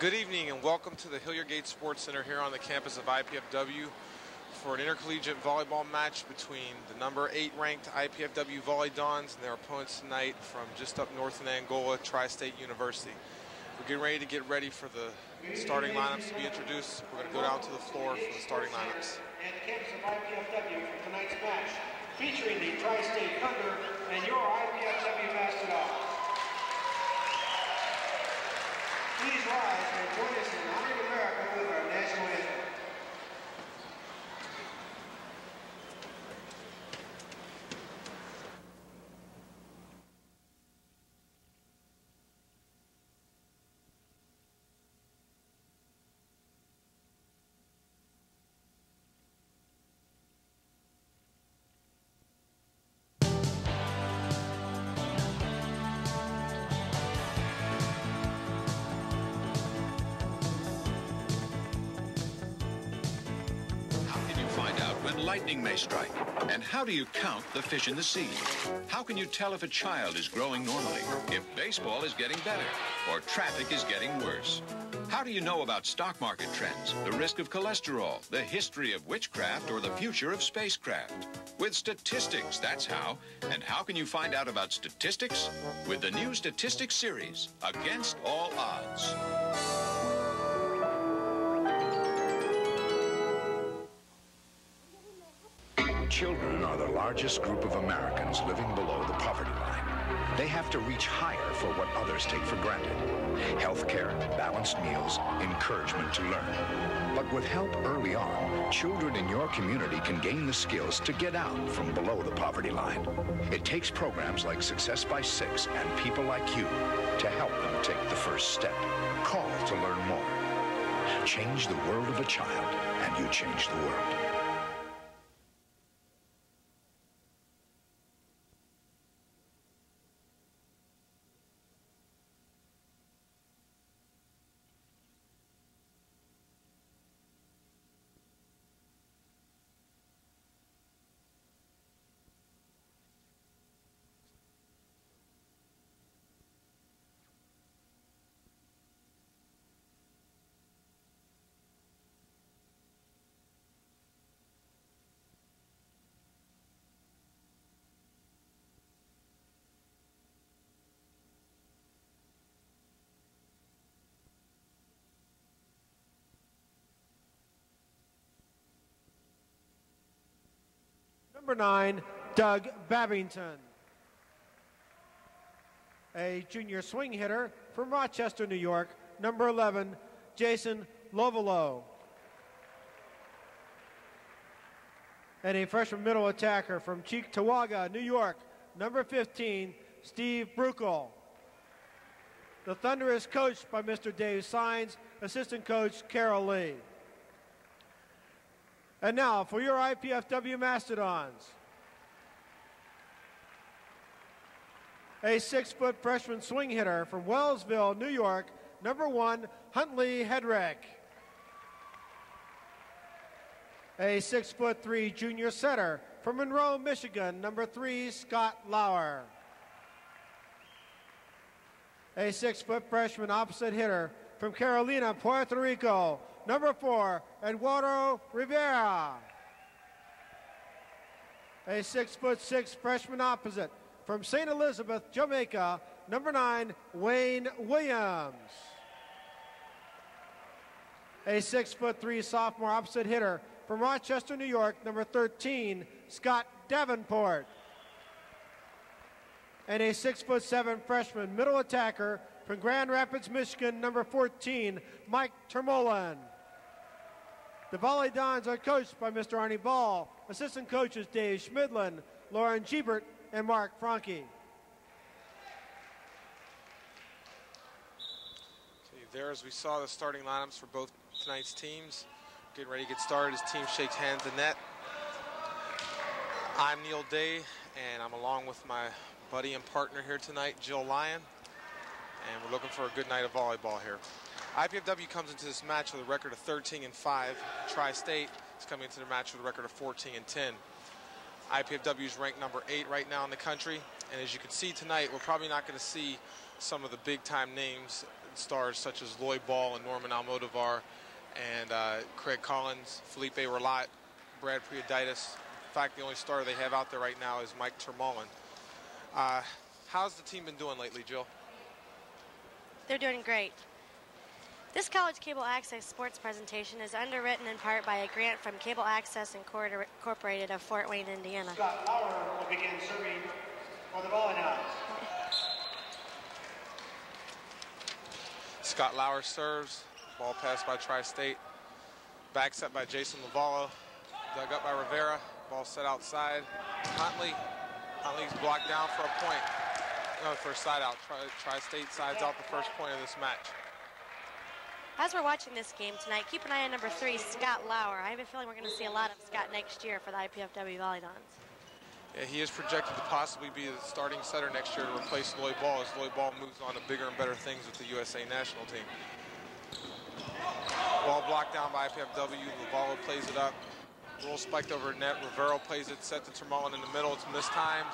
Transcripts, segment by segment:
Good evening and welcome to the Hilliard Gate Sports Center here on the campus of IPFW for an intercollegiate volleyball match between the number 8 ranked IPFW Volleyball and their opponents tonight from just up north in Angola, Tri-State University. We're getting ready to get ready for the starting lineups to be introduced. We're going to go down to the floor for the starting lineups. And the campus of IPFW for tonight's match, featuring the Tri-State Thunder and your IPFW Mastodons. Please rise and join us in honoring America with our national anthem. Lightning may strike. And how do you count the fish in the sea? How can you tell if a child is growing normally, if baseball is getting better, or traffic is getting worse? How do you know about stock market trends, the risk of cholesterol, the history of witchcraft, or the future of spacecraft? With statistics, that's how. And how can you find out about statistics? With the new Statistics series, Against All Odds. Children are the largest group of Americans living below the poverty line. They have to reach higher for what others take for granted. Health care, balanced meals, encouragement to learn. But with help early on, children in your community can gain the skills to get out from below the poverty line. It takes programs like Success by 6 and people like you to help them take the first step. Call to learn more. Change the world of a child, and you change the world. Number 9, Doug Babington. A junior swing hitter from Rochester, New York, number 11, Jason Lovelo. And a freshman middle attacker from Cheektowaga, New York, number 15, Steve Brukel. The Thunder is coached by Mr. Dave Sines, assistant coach Carol Lee. And now for your IPFW Mastodons. A 6-foot freshman swing hitter from Wellsville, New York, number 1, Huntley Hedrick. A 6'3" junior setter from Monroe, Michigan, number 3, Scott Lauer. A 6-foot freshman opposite hitter from Carolina, Puerto Rico, number 4, Eduardo Rivera. A 6'6" freshman opposite from St. Elizabeth, Jamaica, number 9, Wayne Williams. A 6'3" sophomore opposite hitter from Rochester, New York, number 13, Scott Davenport. And a 6'7" freshman middle attacker from Grand Rapids, Michigan, number 14, Mike Termolen. The Volleyball are coached by Mr. Arnie Ball, assistant coaches Dave Schmidlin, Lauren Giebert, and Mark Franke. Okay, there as we saw the starting lineups for both tonight's teams. Getting ready to get started as team shakes hands in net. I'm Neil Day, and I'm along with my buddy and partner here tonight, Jill Lyon, and we're looking for a good night of volleyball here. IPFW comes into this match with a record of 13-5. Tri-State is coming into the match with a record of 14-10. IPFW is ranked number 8 right now in the country, and as you can see tonight, we're probably not going to see some of the big-time names stars such as Lloyd Ball and Norman Almodovar and Craig Collins, Felipe Relat, Brad Prioditis. In fact, the only star they have out there right now is Mike Termolin. How's the team been doing lately, Jill? They're doing great. This College Cable Access sports presentation is underwritten in part by a grant from Cable Access Incorporated of Fort Wayne, Indiana. Scott Lauer will begin serving for the Volleyball. Scott Lauer serves. Ball passed by Tri-State. Back set by Jason Lavallo. Dug up by Rivera. Ball set outside. Huntley. Huntley's blocked down for a point. No, for a side out. Tri-State sides out the first point of this match. As we're watching this game tonight, keep an eye on number 3, Scott Lauer. I have a feeling we're going to see a lot of Scott next year for the IPFW Volleyball. Yeah, he is projected to possibly be the starting setter next year to replace Lloyd Ball as Lloyd Ball moves on to bigger and better things with the USA national team. Ball blocked down by IPFW. Lavallo plays it up. Roll spiked over net. Rivero plays it, set to Termolin in the middle. It's mistimed.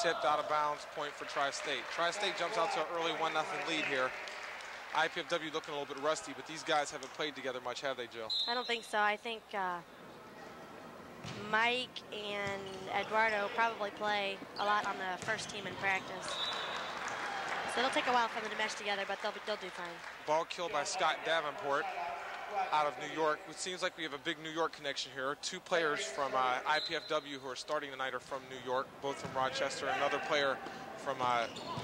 Tipped out of bounds. Point for Tri-State. Tri-State jumps out to an early 1-0 lead here. IPFW looking a little bit rusty, but these guys haven't played together much, have they, Jill? I don't think so. I think Mike and Eduardo probably play a lot on the first team in practice. So it'll take a while for them to mesh together, but they'll do fine. Ball killed by Scott Davenport out of New York. It seems like we have a big New York connection here. 2 players from IPFW who are starting tonight are from New York, both from Rochester. Another player from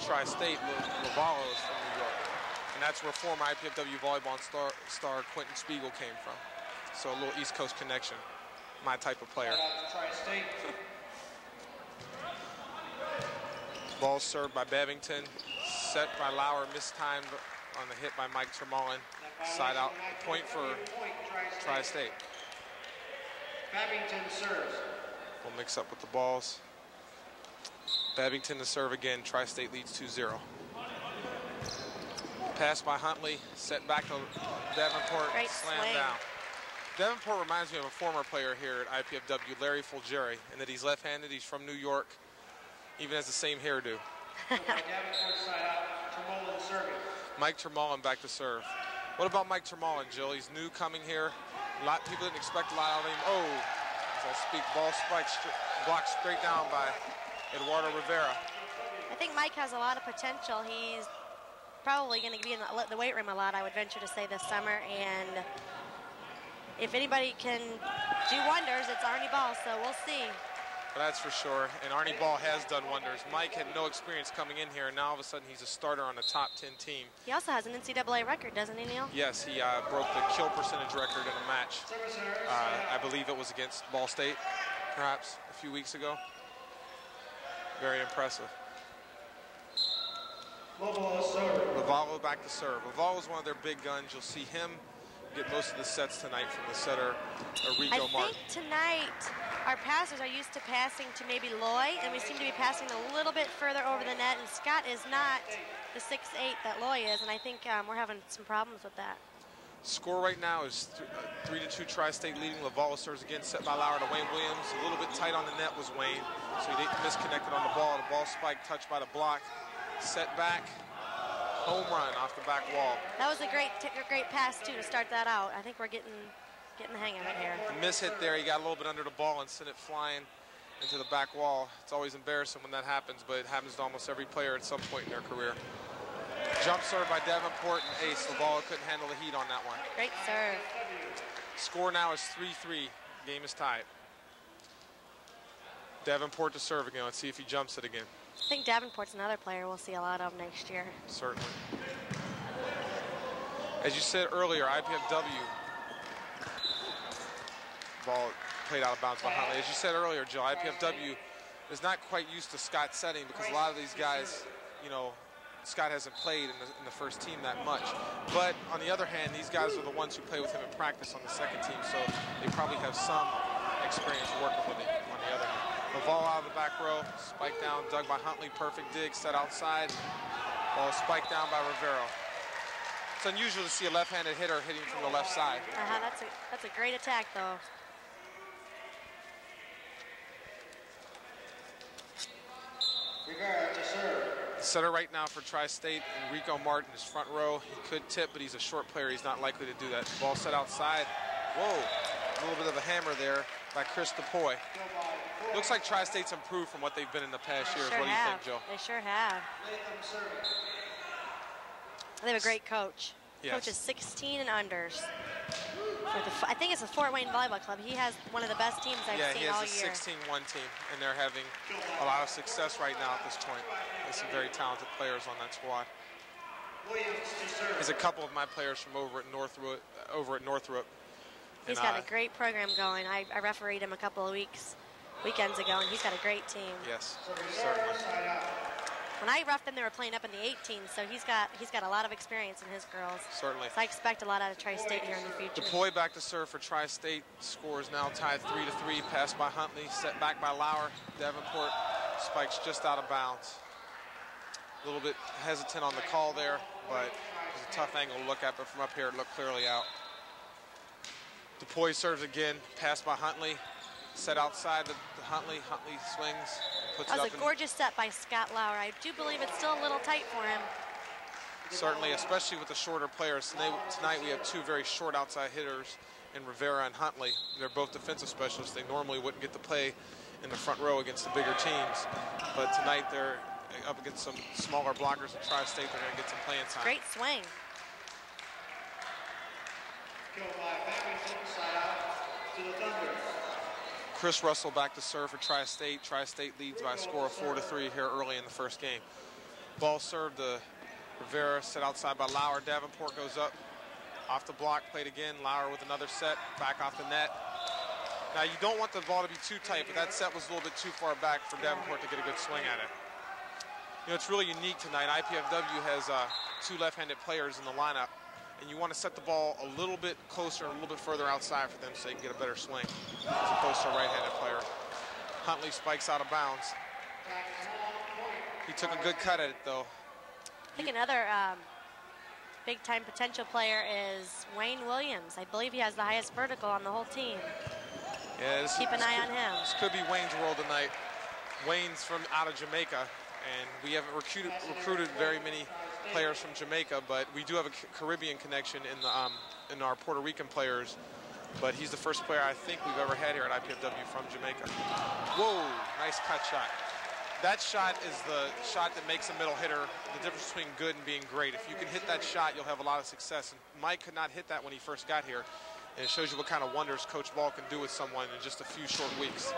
Tri-State, Lavallo, is from New York. And that's where former IPFW volleyball star Quentin Spiegel came from. So a little East Coast connection. My type of player. Ball served by Babington. Set by Lauer, mistimed on the hit by Mike Termolin. Side out, point for Tri-State. Babington serves. We'll mix up with the balls. Babington to serve again. Tri-State leads 2-0. Pass by Huntley, set back to Davenport, Great slam swing. down. Davenport reminds me of a former player here at IPFW, Larry Fulgeri, in that he's left-handed, he's from New York, even has the same hairdo. Mike Termolin back to serve. What about Mike Termolin, Jill? He's new coming here. People didn't expect a lot out of him. Oh, as I speak, ball spiked, blocked straight down by Eduardo Rivera. I think Mike has a lot of potential. He's probably going to be in the weight room a lot, I would venture to say, this summer. And if anybody can do wonders, it's Arnie Ball, so we'll see. Well, that's for sure, and Arnie Ball has done wonders. Mike had no experience coming in here, and now all of a sudden he's a starter on a top 10 team. He also has an NCAA record, doesn't he, Neil? Yes, he broke the kill percentage record in a match. I believe it was against Ball State, perhaps, a few weeks ago. Very impressive. Lavallo back to serve. Lavallo is one of their big guns. You'll see him get most of the sets tonight from the setter, Rico Martin. I think tonight our passers are used to passing to maybe Loy, and we seem to be passing a little bit further over the net, and Scott is not the 6'8" that Loy is, and I think we're having some problems with that. Score right now is 3-2 Tri-State leading. Lavallo serves again, set by Lauer to Wayne Williams. A little bit tight on the net was Wayne, so he misconnected on the ball. The ball spike touched by the block. Set back, home run off the back wall. That was a great pass too to start that out. I think we're getting the hang of it here. The miss hit there, he got a little bit under the ball and sent it flying into the back wall. It's always embarrassing when that happens, but it happens to almost every player at some point in their career. Jump serve by Davenport and ace. Lavallo couldn't handle the heat on that one. Great serve. Score now is 3-3. Game is tied. Davenport to serve again. Let's see if he jumps it again. I think Davenport's another player we'll see a lot of next year. Certainly. As you said earlier, IPFW ball played out of bounds by Huntley. As you said earlier, Joe, IPFW is not quite used to Scott setting because a lot of these guys, you know, Scott hasn't played in the first team that much. But on the other hand, these guys are the ones who play with him in practice on the second team, so they probably have some experience working with him on the other hand. Ball out of the back row, spiked down, dug by Huntley, perfect dig, set outside. Ball spiked down by Rivero. It's unusual to see a left-handed hitter hitting from the left side. That's a great attack, though. Rivera to serve. Setter right now for Tri-State, Enrico Martin is front row. He could tip, but he's a short player. He's not likely to do that. Ball set outside. Whoa, a little bit of a hammer there by Chris DePoy. Looks like Tri-State's improved from what they've been in the past years. Sure what do you think, Joe? They sure have. They have a great coach. Yes. Coaches 16 and unders. I think it's the Fort Wayne Volleyball Club. He has one of the best teams I've seen all year. Yeah, he has a 16-1 team, and they're having a lot of success right now at this point. There's some very talented players on that squad. There's a couple of my players from over at Northrop. He's got a great program going. I refereed him a couple of weekends ago, and he's got a great team. Yes, certainly. When I roughed them, they were playing up in the 18s, so he's got a lot of experience in his girls. Certainly. So I expect a lot out of Tri-State here in the future. DePoy back to serve for Tri-State. Score is now tied 3-3. Pass by Huntley, set back by Lauer. Davenport spikes just out of bounds. A little bit hesitant on the call there, but it's a tough angle to look at, but from up here it looked clearly out. DePoy serves again. Pass by Huntley. Set outside to Huntley. Huntley swings. Puts That it was up a gorgeous set by Scott Lauer. I do believe it's still a little tight for him. Certainly, especially with the shorter players. Tonight we have two very short outside hitters in Rivera and Huntley. They're both defensive specialists. They normally wouldn't get to play in the front row against the bigger teams. But tonight they're up against some smaller blockers at Tri-State. They're going to get some playing time. Great swing. Chris Russell back to serve for Tri-State. Tri-State leads by a score of 4-3 here early in the first game. Ball served to Rivera, set outside by Lauer. Davenport goes up, off the block, played again. Lauer with another set, back off the net. Now you don't want the ball to be too tight, but that set was a little bit too far back for Davenport to get a good swing at it. You know, it's really unique tonight. IPFW has two left-handed players in the lineup, and you want to set the ball a little bit closer and a little bit further outside for them so they can get a better swing as opposed to a right-handed player. Huntley spikes out of bounds. He took a good cut at it, though. I think another big-time potential player is Wayne Williams. I believe he has the highest vertical on the whole team. Yeah, Keep an eye on him. This could be Wayne's world tonight. Wayne's from out of Jamaica, and we haven't recruited very many players from Jamaica, but we do have a Caribbean connection in our Puerto Rican players. But he's the first player I think we've ever had here at IPFW from Jamaica. Whoa, nice cut shot. That shot is the shot that makes a middle hitter the difference between good and being great. If you can hit that shot, you'll have a lot of success. And Mike could not hit that when he first got here. And it shows you what kind of wonders Coach Ball can do with someone in just a few short weeks.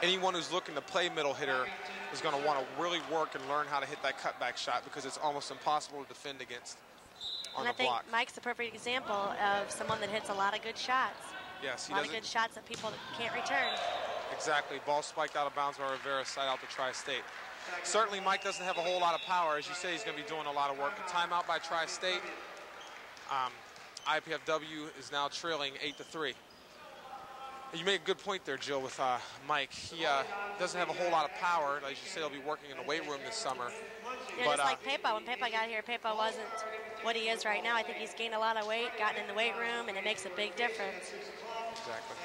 Anyone who's looking to play middle hitter is going to want to really work and learn how to hit that cutback shot because it's almost impossible to defend against on the block. And I think Mike's the perfect example of someone that hits a lot of good shots. Yes, he does. A lot of good shots that people can't return. Exactly. Ball spiked out of bounds by Rivera, side out to Tri-State. Certainly, Mike doesn't have a whole lot of power. As you say, he's going to be doing a lot of work. A timeout by Tri-State. IPFW is now trailing 8-3. You made a good point there, Jill, with Mike. He doesn't have a whole lot of power. As you say, he'll be working in the weight room this summer. Yeah, but, just like Pepa. When Pepa got here, Pepa wasn't what he is right now. I think he's gained a lot of weight, gotten in the weight room, and it makes a big difference. Exactly.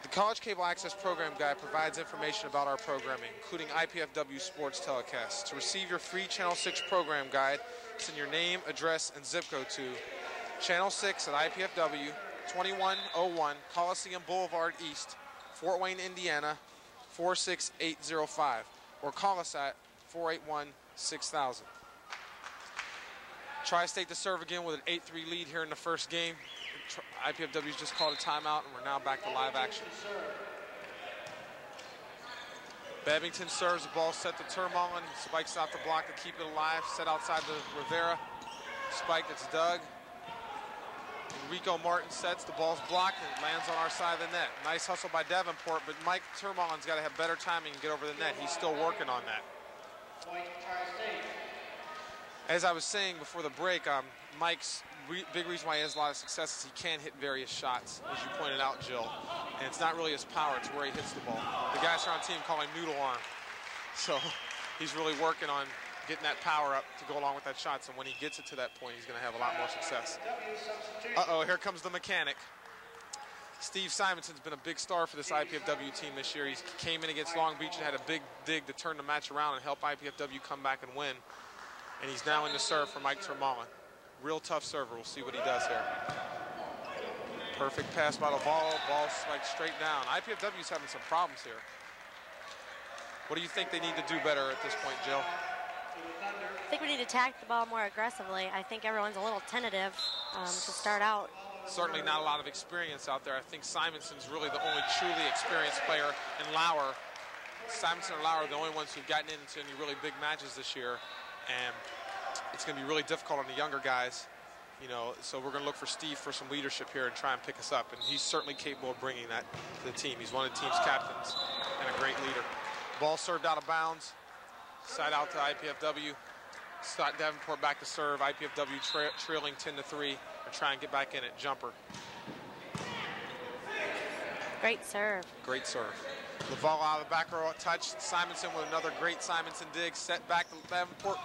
The College Cable Access Program Guide provides information about our programming, including IPFW sports telecasts. To receive your free Channel 6 program guide, send your name, address, and zip code to Channel 6 at IPFW, 2101 Coliseum Boulevard East, Fort Wayne, Indiana, 46805, or call us at 481-6000. Tri-State to serve again with an 8-3 lead here in the first game. IPFW's just called a timeout, and we're now back to live action. Babington serves, the ball set to Turmallin. He spikes out the block to keep it alive. Set outside to Rivera. Spike that's dug. Enrico Martin sets, the ball's blocked, and it lands on our side of the net. Nice hustle by Davenport, but Mike Turmallin's got to have better timing and get over the net. He's still working on that. As I was saying before the break, Mike's big reason why he has a lot of success is he can hit various shots, as you pointed out, Jill. And it's not really his power, it's where he hits the ball. The guys here on the team call him noodle arm. So he's really working on getting that power up to go along with that shot. So when he gets it to that point, he's going to have a lot more success. Uh-oh, here comes the mechanic. Steve Simonson's been a big star for this IPFW team this year. He came in against Long Beach and had a big dig to turn the match around and help IPFW come back and win. And he's now in the serve for Mike Termalen. Real tough server. We'll see what he does here. Perfect pass by the ball like straight down. IPFW's having some problems here. What do you think they need to do better at this point, Jill? I think we need to attack the ball more aggressively. I think everyone's a little tentative to start out. Certainly not a lot of experience out there. I think Simonson's really the only truly experienced player, and Lauer. Simonson and Lauer are the only ones who've gotten into any really big matches this year, and it's going to be really difficult on the younger guys. You know, so we're going to look for Steve for some leadership here and try and pick us up, and he's certainly capable of bringing that to the team. He's one of the team's captains and a great leader. Ball served out of bounds, side out to IPFW. Scott Davenport back to serve. IPFW trailing 10-3. Try and get back in it. Jumper. Great serve. Great serve. Laval out of the back row, touched. Simonson with another great Simonson dig. Set back to Davenport.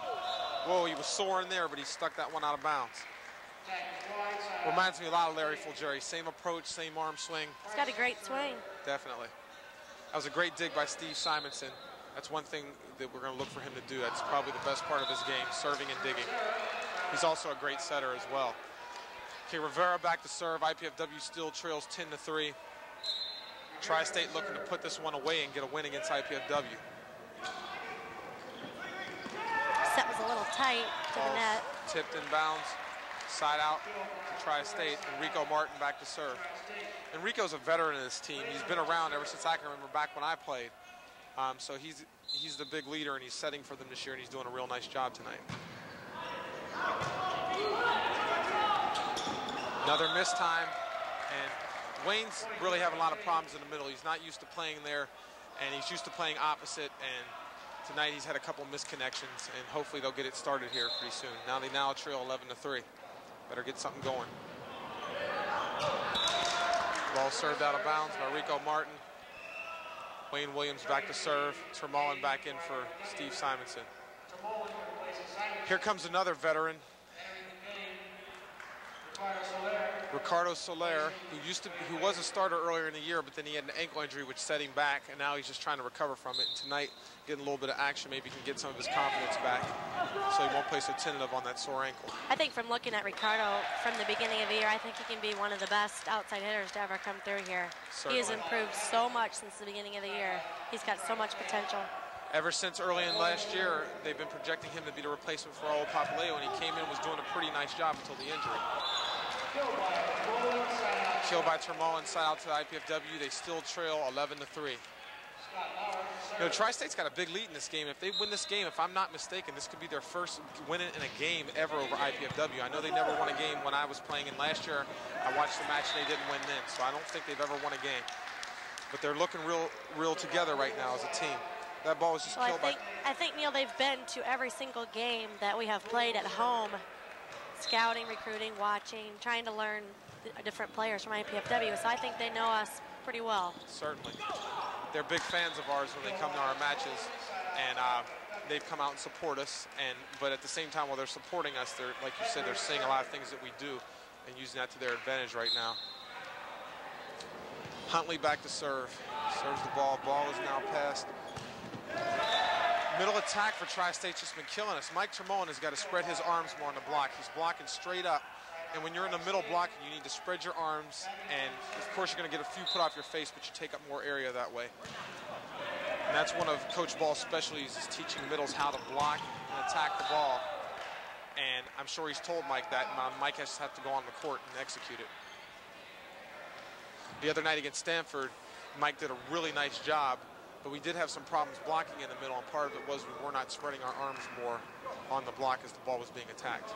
Whoa, he was soaring there, but he stuck that one out of bounds. Reminds me a lot of Larry Fulgeri. Same approach, same arm swing. He's got a great swing. Definitely. That was a great dig by Steve Simonson. That's one thing that we're going to look for him to do. That's probably the best part of his game, serving and digging. He's also a great setter as well. Okay, Rivera back to serve. IPFW still trails 10-3. Tri-State looking to put this one away and get a win against IPFW. Set was a little tight to the net. Tipped in bounds. Side out to Tri-State. Enrico Martin back to serve. Enrico's a veteran of this team. He's been around ever since I can remember back when I played. So he's the big leader, and he's setting for them this year, and he's doing a real nice job tonight. Another missed time, and Wayne's really having a lot of problems in the middle. He's not used to playing there, and he's used to playing opposite, and tonight he's had a couple misconnections, and hopefully they'll get it started here pretty soon. They now trail 11-3. Better get something going. Ball served out of bounds by Rico Martin. Wayne Williams back to serve. Termalen back in for Steve Simonson. Here comes another veteran, Ricardo Soler, who was a starter earlier in the year, but then he had an ankle injury which set him back, and now he's just trying to recover from it. And tonight, getting a little bit of action, maybe he can get some of his confidence back, so he won't play so tentative on that sore ankle. I think from looking at Ricardo from the beginning of the year, I think he can be one of the best outside hitters to ever come through here. Certainly. He has improved so much since the beginning of the year. He's got so much potential. Ever since early in last year, they've been projecting him to be the replacement for Raul Papaleo, and he came in and was doing a pretty nice job until the injury. Kill by Termalen, side out to the IPFW. They still trail 11-3. You know, Tri-State's got a big lead in this game. If they win this game, if I'm not mistaken, this could be their first win in a game ever over IPFW. I know they never won a game when I was playing in last year. I watched the match and they didn't win then, so I don't think they've ever won a game. But they're looking real together right now as a team. That ball was just killed by... I think, Neil, they've been to every single game that we have played at home. Scouting, recruiting, watching, trying to learn different players from IPFW. So I think they know us pretty well. Certainly. They're big fans of ours when they come to our matches, and they've come out and support us. But at the same time, while they're supporting us, they're, like you said, they're seeing a lot of things that we do and using that to their advantage right now. Huntley back to serve. Serves the ball. Ball is now passed. Middle attack for Tri-State's just been killing us. Mike Termalen has got to spread his arms more on the block. He's blocking straight up. And when you're in the middle blocking, you need to spread your arms. And, of course, you're going to get a few put off your face, but you take up more area that way. And that's one of Coach Ball's specialties, is teaching middles how to block and attack the ball. And I'm sure he's told Mike that. And Mike has to have to go on the court and execute it. The other night against Stanford, Mike did a really nice job. But we did have some problems blocking in the middle, and part of it was we were not spreading our arms more on the block as the ball was being attacked.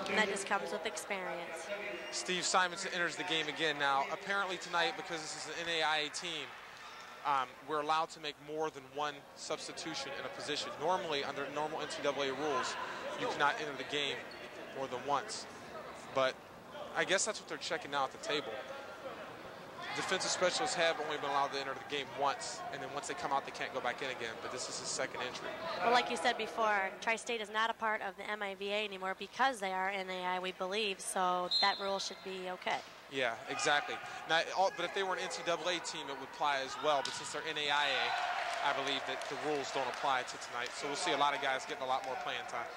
And that just comes with experience. Steve Simonson enters the game again now. Apparently tonight, because this is an NAIA team, we're allowed to make more than one substitution in a position. Normally, under normal NCAA rules, you cannot enter the game more than once. But I guess that's what they're checking now at the table. Defensive specialists have only been allowed to enter the game once, and then once they come out, they can't go back in again. But this is his second entry. Well, like you said before, Tri-State is not a part of the MIVA anymore because they are NAI, we believe, so that rule should be okay. Yeah, exactly. Now, but if they were an NCAA team, it would apply as well. But since they're NAIA, I believe that the rules don't apply to tonight. So we'll see a lot of guys getting a lot more playing time.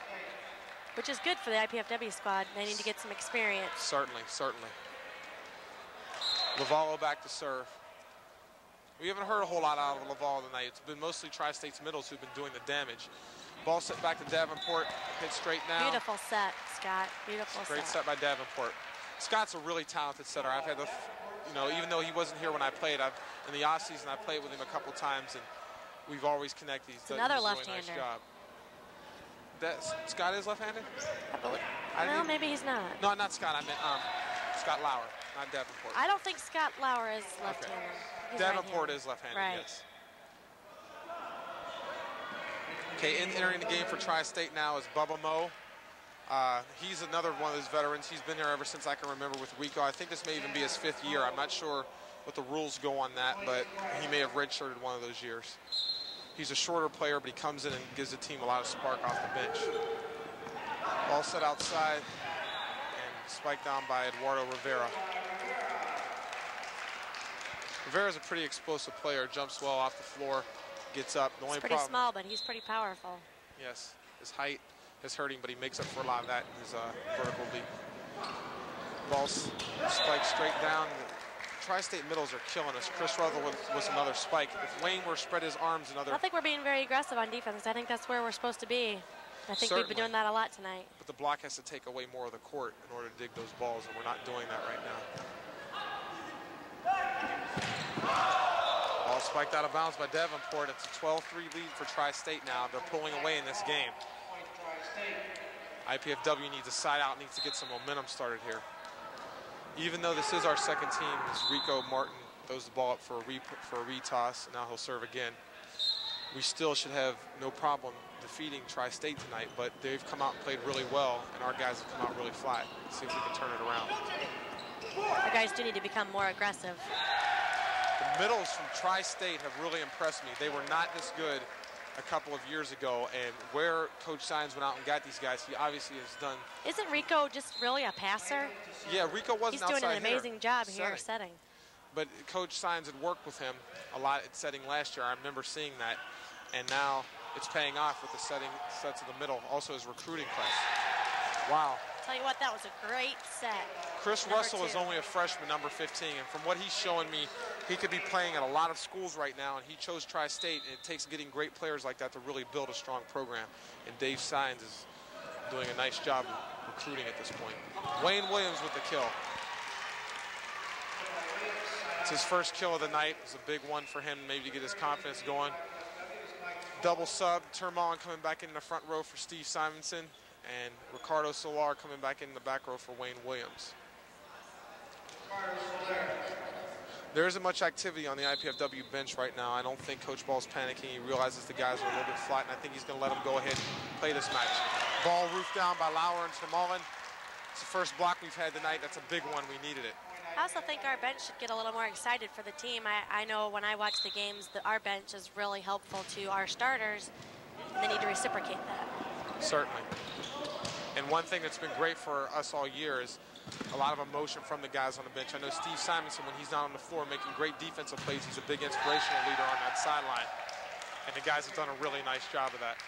Which is good for the IPFW squad. They need to get some experience. Certainly, certainly. Lavallo back to serve. We haven't heard a whole lot out of Lavallo tonight. It's been mostly Tri-State's middles who've been doing the damage. Ball set back to Davenport. Hit straight now. Beautiful set, Scott. Beautiful set. Great set by Davenport. Scott's a really talented setter. I've had the, you know, even though he wasn't here when I played, in the off season I played with him a couple times, and we've always connected. He's another really left-hander. Nice job. Scott is left-handed? No, maybe he's not. No, not Scott. I meant Scott Lauer, not Davenport. I don't think Scott Lauer is left-handed. Okay. Davenport is left-handed, right. Yes. Okay, entering the game for Tri-State now is Bubba Moe. He's another one of those veterans. He's been here ever since I can remember with Rico. I think this may even be his 5th year. I'm not sure what the rules go on that, but he may have redshirted one of those years. He's a shorter player, but he comes in and gives the team a lot of spark off the bench. Ball set outside and spiked down by Eduardo Rivera. Rivera's a pretty explosive player, jumps well off the floor, gets up. The only He's pretty problem, small, but he's pretty powerful. Yes, his height is hurting, but he makes up for a lot of that in his vertical leap. Ball spiked straight down. The Tri-State middles are killing us. Chris Russell with another spike. If Wayne were to spread his arms, another. I think we're being very aggressive on defense. I think that's where we're supposed to be. I think we've been doing that a lot tonight. But the block has to take away more of the court in order to dig those balls, and we're not doing that right now. Ball spiked out of bounds by Davenport. It's a 12-3 lead for Tri-State now. They're pulling away in this game. IPFW needs a side out, needs to get some momentum started here. Even though this is our second team, as Rico Martin throws the ball up for a retoss, and now he'll serve again. We still should have no problem defeating Tri-State tonight, but they've come out and played really well, and our guys have come out really flat. Let's see if we can turn it around. Our guys do need to become more aggressive. The middles from Tri-State have really impressed me. They were not this good a couple of years ago, and where Coach Sines went out and got these guys, he obviously has done. Isn't Rico just really a passer? Yeah, Rico wasn't outside. He's doing an amazing job here setting. But Coach Sines had worked with him a lot at setting last year. I remember seeing that, and now it's paying off with the sets of the middle. Also his recruiting class. Wow. Tell you what, that was a great set. Chris Russell is only a freshman, number 15, and from what he's showing me, he could be playing at a lot of schools right now, and he chose Tri-State, and it takes getting great players like that to really build a strong program. And Dave Sines is doing a nice job of recruiting at this point. Wayne Williams with the kill. It's his first kill of the night. It's a big one for him, maybe to get his confidence going. Double sub, Turmalin coming back in the front row for Steve Simonson, and Ricardo Solar coming back in the back row for Wayne Williams. There isn't much activity on the IPFW bench right now. I don't think Coach Ball's panicking. He realizes the guys are a little bit flat, and I think he's going to let them go ahead and play this match. Ball roofed down by Lauer and Turmalin. It's the first block we've had tonight. That's a big one. We needed it. I also think our bench should get a little more excited for the team. I know when I watch the games that our bench is really helpful to our starters. They need to reciprocate that. Certainly. And one thing that's been great for us all year is a lot of emotion from the guys on the bench. I know Steve Simonson, when he's not on the floor making great defensive plays, he's a big inspirational leader on that sideline. And the guys have done a really nice job of that.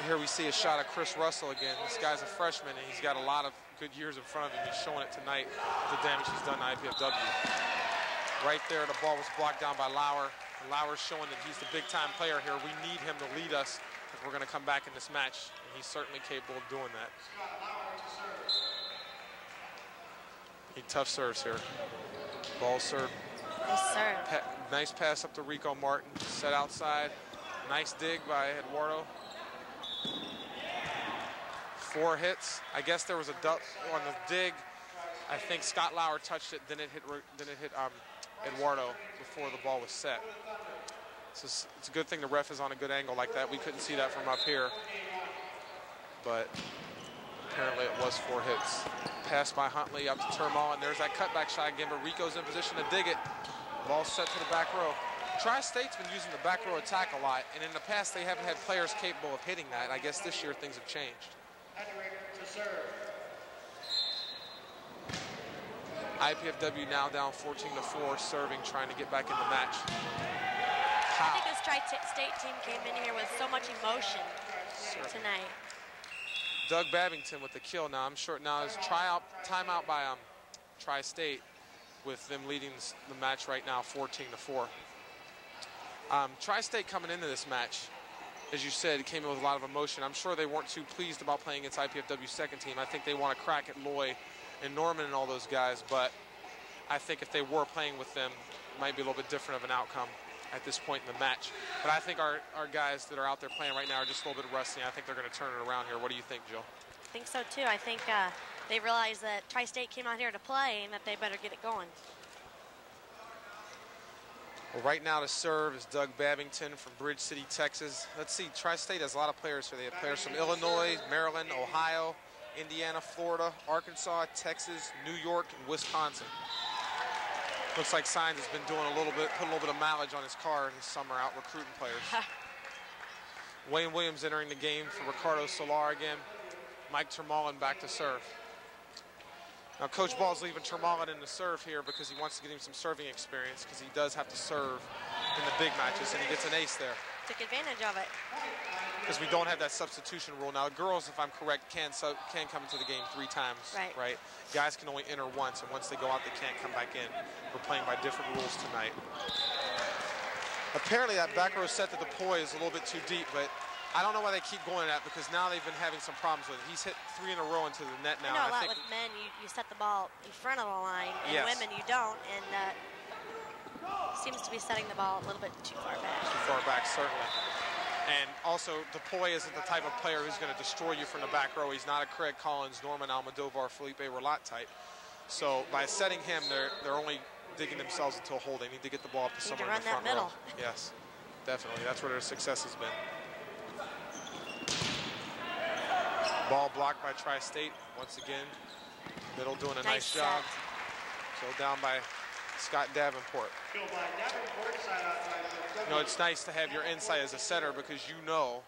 Here we see a shot of Chris Russell again. This guy's a freshman, and he's got a lot of good years in front of him. He's showing it tonight, the damage he's done to IPFW. Right there, the ball was blocked down by Lauer. And Lauer's showing that he's the big-time player here. We need him to lead us if we're going to come back in this match, and he's certainly capable of doing that. He tough serves here. Ball served. Nice serve. Nice pass up to Rico Martin. Set outside. Nice dig by Eduardo. 4 hits. I guess there was a duck on the dig. I think Scott Lauer touched it, then it hit Eduardo before the ball was set. So it's a good thing the ref is on a good angle like that. We couldn't see that from up here, but apparently it was 4 hits. Pass by Huntley up to Turmal, and there's that cutback shot again, but Rico's in position to dig it. Ball set to the back row. Tri-State's been using the back row attack a lot, and in the past they haven't had players capable of hitting that. I guess this year things have changed. IPFW now down 14-4, serving, trying to get back in the match. I think this Tri-State team came in here with so much emotion tonight. Doug Babington with the kill now. I'm sure now is timeout by Tri-State, with them leading the match right now 14-4. Tri-State coming into this match, as you said, came in with a lot of emotion. I'm sure they weren't too pleased about playing against IPFW's second team. I think they want to crack at Loy and Norman and all those guys, but I think if they were playing with them, it might be a little bit different of an outcome at this point in the match. But I think our guys that are out there playing right now are just a little bit rusty. I think they're going to turn it around here. What do you think, Jill? I think so, too. I think they realize that Tri-State came out here to play and that they better get it going. Well, right now to serve is Doug Babington from Bridge City, Texas. Let's see, Tri-State has a lot of players here. They have players from Illinois, Maryland, Ohio, Indiana, Florida, Arkansas, Texas, New York, and Wisconsin. Looks like Signs has been doing putting a little bit of mileage on his car this summer out recruiting players. Wayne Williams entering the game for Ricardo Solar again. Mike Termalen back to serve. Now Coach Ball's leaving Termalen in the serve here because he wants to get him some serving experience, because he does have to serve in the big matches, and he gets an ace there. Took advantage of it. Because we don't have that substitution rule. Now, girls, if I'm correct, can come into the game 3 times, right? Guys can only enter once, and once they go out, they can't come back in. We're playing by different rules tonight. Apparently, that back row set to Depoy is a little bit too deep, but I don't know why they keep going at it, because now they've been having some problems with it. He's hit 3 in a row into the net now. I know a lot with men, you set the ball in front of the line, and women you don't, and seems to be setting the ball a little bit too far back. Too far back, certainly. And also, Depoy isn't the type of player who's going to destroy you from the back row. He's not a Craig Collins, Norman Almodovar, Felipe Relat type. So by setting him, they're only digging themselves into a hole. They need to get the ball up to someone in the front row. Yes, definitely. That's where their success has been. Ball blocked by Tri-State once again. Middle doing a nice job. So down by Scott Davenport. You know, it's nice to have your insight as a setter, because you know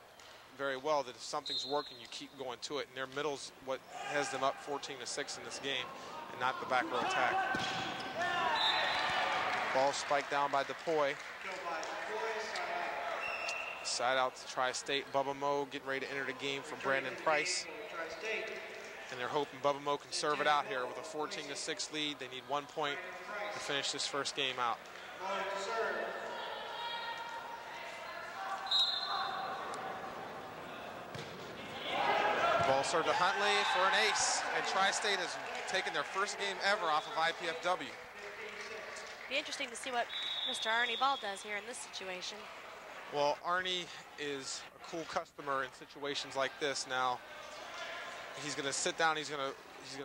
very well that if something's working, you keep going to it. And their middle's what has them up 14-6 in this game, and not the back row attack. Ball spiked down by Depoy. Side out to Tri-State. Bubba Moe getting ready to enter the game for Brandon Price. And they're hoping Bubba Moe can serve it out here with a 14-6 lead. They need 1 point to finish this first game out. Ball served to Huntley for an ace, and Tri-State has taken their first game ever off of IPFW. Be interesting to see what Mr. Arnie Ball does here in this situation. Well, Arnie is a cool customer in situations like this. Now, he's going to sit down, he's going to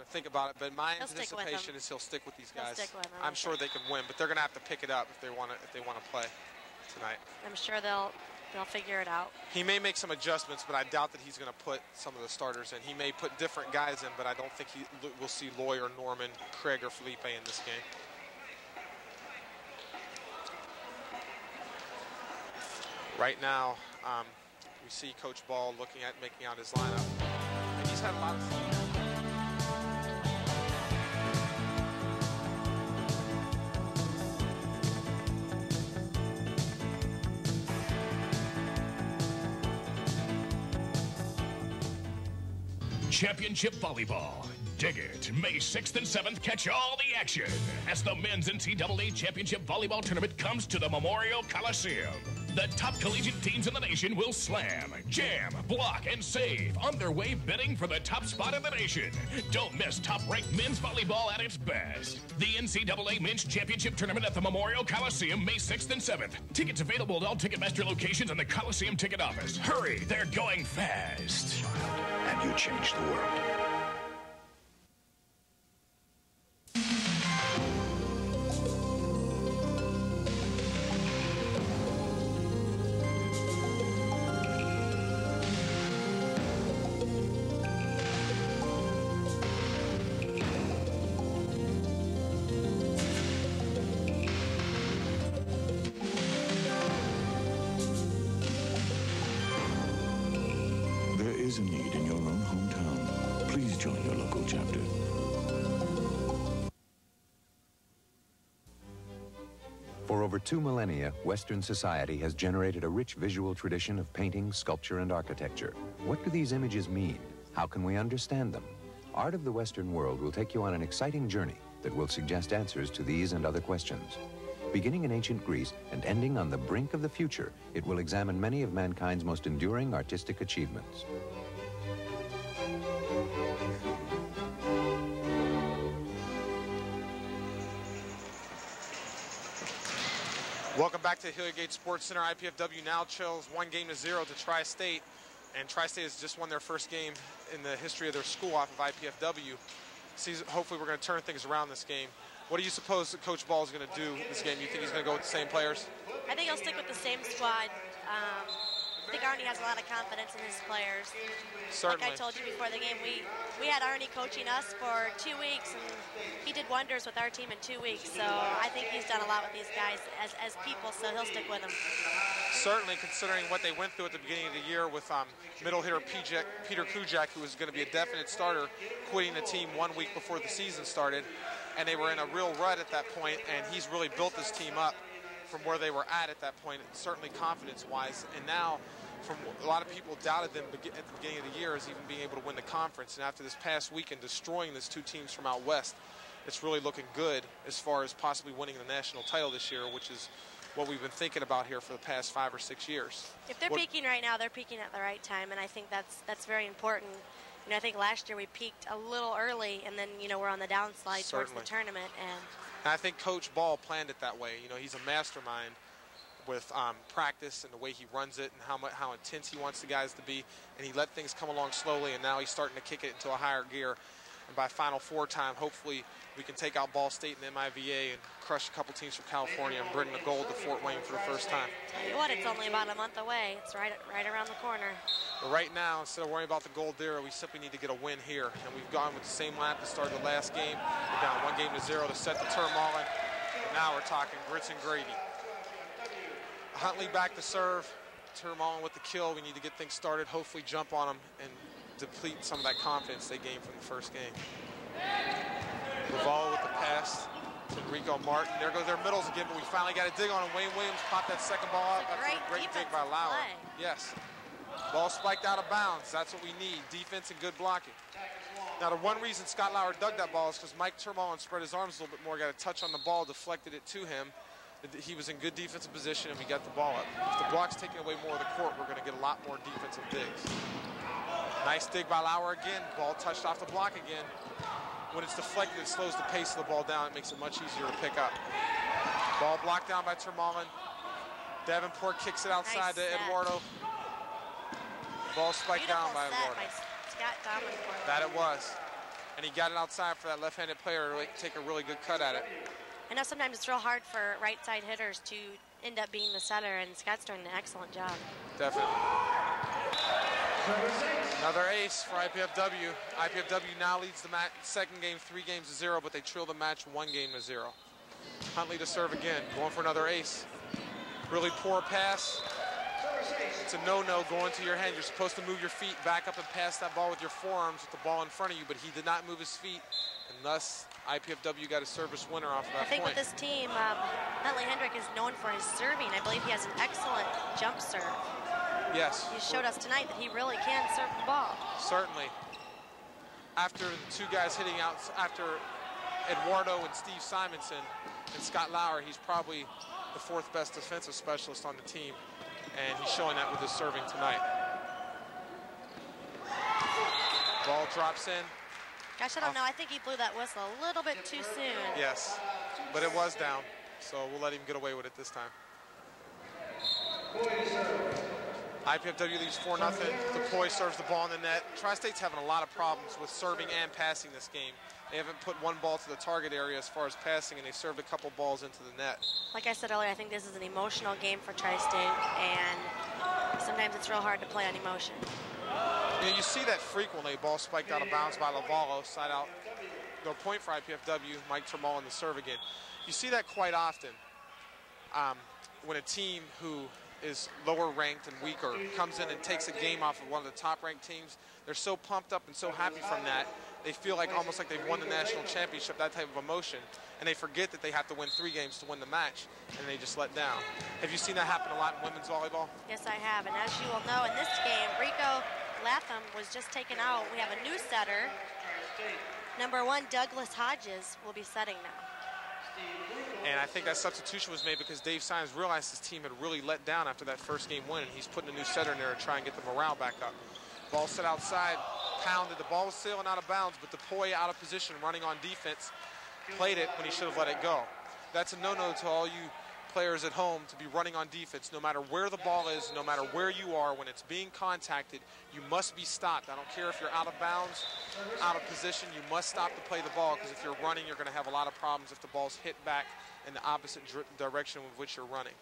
think about it, but my anticipation is he'll stick with these guys. I'm sure they can win, but they're going to have to pick it up if they want to play tonight. I'm sure they'll figure it out. He may make some adjustments, but I doubt that he's going to put some of the starters in. He may put different guys in, but I don't think we'll see Loy or Norman, Craig or Felipe in this game. Right now, we see Coach Ball looking at making out his lineup, and he's had a lot of fun. Championship Volleyball. Dig it. May 6th and 7th, catch all the action as the Men's NCAA Championship Volleyball Tournament comes to the Memorial Coliseum. The top collegiate teams in the nation will slam, jam, block, and save on their way bidding for the top spot in the nation. Don't miss top-ranked men's volleyball at its best. The NCAA Men's Championship Tournament at the Memorial Coliseum, May 6th and 7th. Tickets available at all Ticketmaster locations and the Coliseum Ticket Office. Hurry, they're going fast. And you change the world. There is a need in your own hometown. Please join your local chapter. For over 2 millennia, Western society has generated a rich visual tradition of painting, sculpture, and architecture. What do these images mean? How can we understand them? Art of the Western world will take you on an exciting journey that will suggest answers to these and other questions. Beginning in ancient Greece and ending on the brink of the future, it will examine many of mankind's most enduring artistic achievements. Welcome back to Hilliard Gate Sports Center. IPFW now trails 1-0 to Tri-State, and Tri-State has just won their first game in the history of their school off of IPFW. Hopefully we're going to turn things around this game. What do you suppose that Coach Ball is going to do this game? You think he's going to go with the same players? I think he'll stick with the same squad. I think Arnie has a lot of confidence in his players. Certainly. Like I told you before the game, we had Arnie coaching us for 2 weeks, and he did wonders with our team in 2 weeks. So I think he's done a lot with these guys as people, so he'll stick with them. Certainly, considering what they went through at the beginning of the year with middle hitter Peter Kujak, who was going to be a definite starter, quitting the team 1 week before the season started. And they were in a real rut at that point, and he's really built this team up from where they were at that point, certainly confidence-wise. And now, from a lot of people doubted them at the beginning of the year as even being able to win the conference. And after this past weekend destroying these 2 teams from out west, it's really looking good as far as possibly winning the national title this year, which is what we've been thinking about here for the past 5 or 6 years. If they're peaking right now, they're peaking at the right time, and I think that's very important. You know, I think last year we peaked a little early, and then, you know, we're on the downslide towards the tournament. And I think Coach Ball planned it that way. You know, he's a mastermind with practice and the way he runs it and how intense he wants the guys to be. And he let things come along slowly, and now he's starting to kick it into a higher gear. And by Final Four time, hopefully we can take out Ball State and MIVA and crush a couple teams from California and bring the gold to Fort Wayne for the first time. Tell you what, it's only about a month away. It's right around the corner. But right now, instead of worrying about the gold there, we simply need to get a win here. And we've gone with the same lineup to start the last game. We're down 1-0 to set the turmoil. And now we're talking grits and gravy. Huntley back to serve. Turmoil with the kill. We need to get things started, hopefully jump on them and deplete some of that confidence they gained from the first game. Volleyball with the pass to Rico Martin. There goes their middles again, but we finally got a dig on him. Wayne Williams popped that second ball up. That's a great dig by Lauer. Yes. Ball spiked out of bounds. That's what we need, defense and good blocking. Now, the one reason Scott Lauer dug that ball is because Mike Turmolen spread his arms a little bit more, got a touch on the ball, deflected it to him. He was in good defensive position, and we got the ball up. If the block's taking away more of the court, we're going to get a lot more defensive digs. Nice dig by Lauer again. Ball touched off the block again. When it's deflected, it slows the pace of the ball down. It makes it much easier to pick up. Ball blocked down by Turmolen. Davenport kicks it outside to Eduardo. Ball spiked down by Eduardo. Scott Davenport. That it was. And he got it outside for that left-handed player to take a really good cut at it. I know sometimes it's real hard for right-side hitters to end up being the setter, and Scott's doing an excellent job. Definitely. Another ace for IPFW. IPFW now leads the second game 3-0, but they trail the match 1-0. Huntley to serve again, going for another ace. Really poor pass. It's a no-no going to your hand. You're supposed to move your feet back up and pass that ball with your forearms with the ball in front of you, but he did not move his feet, and thus IPFW got a service winner off of that point. I think with this team, Huntley Hendrick is known for his serving. I believe he has an excellent jump serve. Yes. He showed us tonight that he really can serve the ball. Certainly. After the 2 guys hitting out, after Eduardo and Steve Simonson and Scott Lauer, he's probably the 4th best defensive specialist on the team, and he's showing that with his serving tonight. Ball drops in. Gosh, I don't know. I think he blew that whistle a little bit too soon. Yes, but it was down, so we'll let him get away with it this time. IPFW leads 4-0. DePoy serves the ball in the net. Tri-State's having a lot of problems with serving and passing this game. They haven't put one ball to the target area as far as passing, and they served a couple balls into the net. Like I said earlier, I think this is an emotional game for Tri-State, and sometimes it's real hard to play on emotion. You know, you see that frequently. Ball spiked out of bounds by Lavallo, side out. No point for IPFW. Mike Turmolen the serve again. You see that quite often when a team who is lower ranked and weaker comes in and takes a game off of one of the top ranked teams. They're so pumped up and so happy from that they feel like almost like they've won the national championship, that type of emotion, and they forget that they have to win 3 games to win the match, and they just let down. Have you seen that happen a lot in women's volleyball? Yes, I have, and as you will know, in this game, Rico Latham was just taken out. We have a new setter. Number 1, Douglas Hodges, will be setting now. And I think that substitution was made because Dave Sines realized his team had really let down after that first game win, and he's putting a new setter in there to try and get the morale back up. Ball set outside, pounded. The ball was sailing out of bounds, but DePoy out of position, running on defense, played it when he should have let it go. That's a no-no to all you players at home, to be running on defense. No matter where the ball is, no matter where you are, when it's being contacted, you must be stopped. I don't care if you're out of bounds, out of position, you must stop to play the ball, because if you're running, you're going to have a lot of problems if the ball's hit back in the opposite direction with which you're running.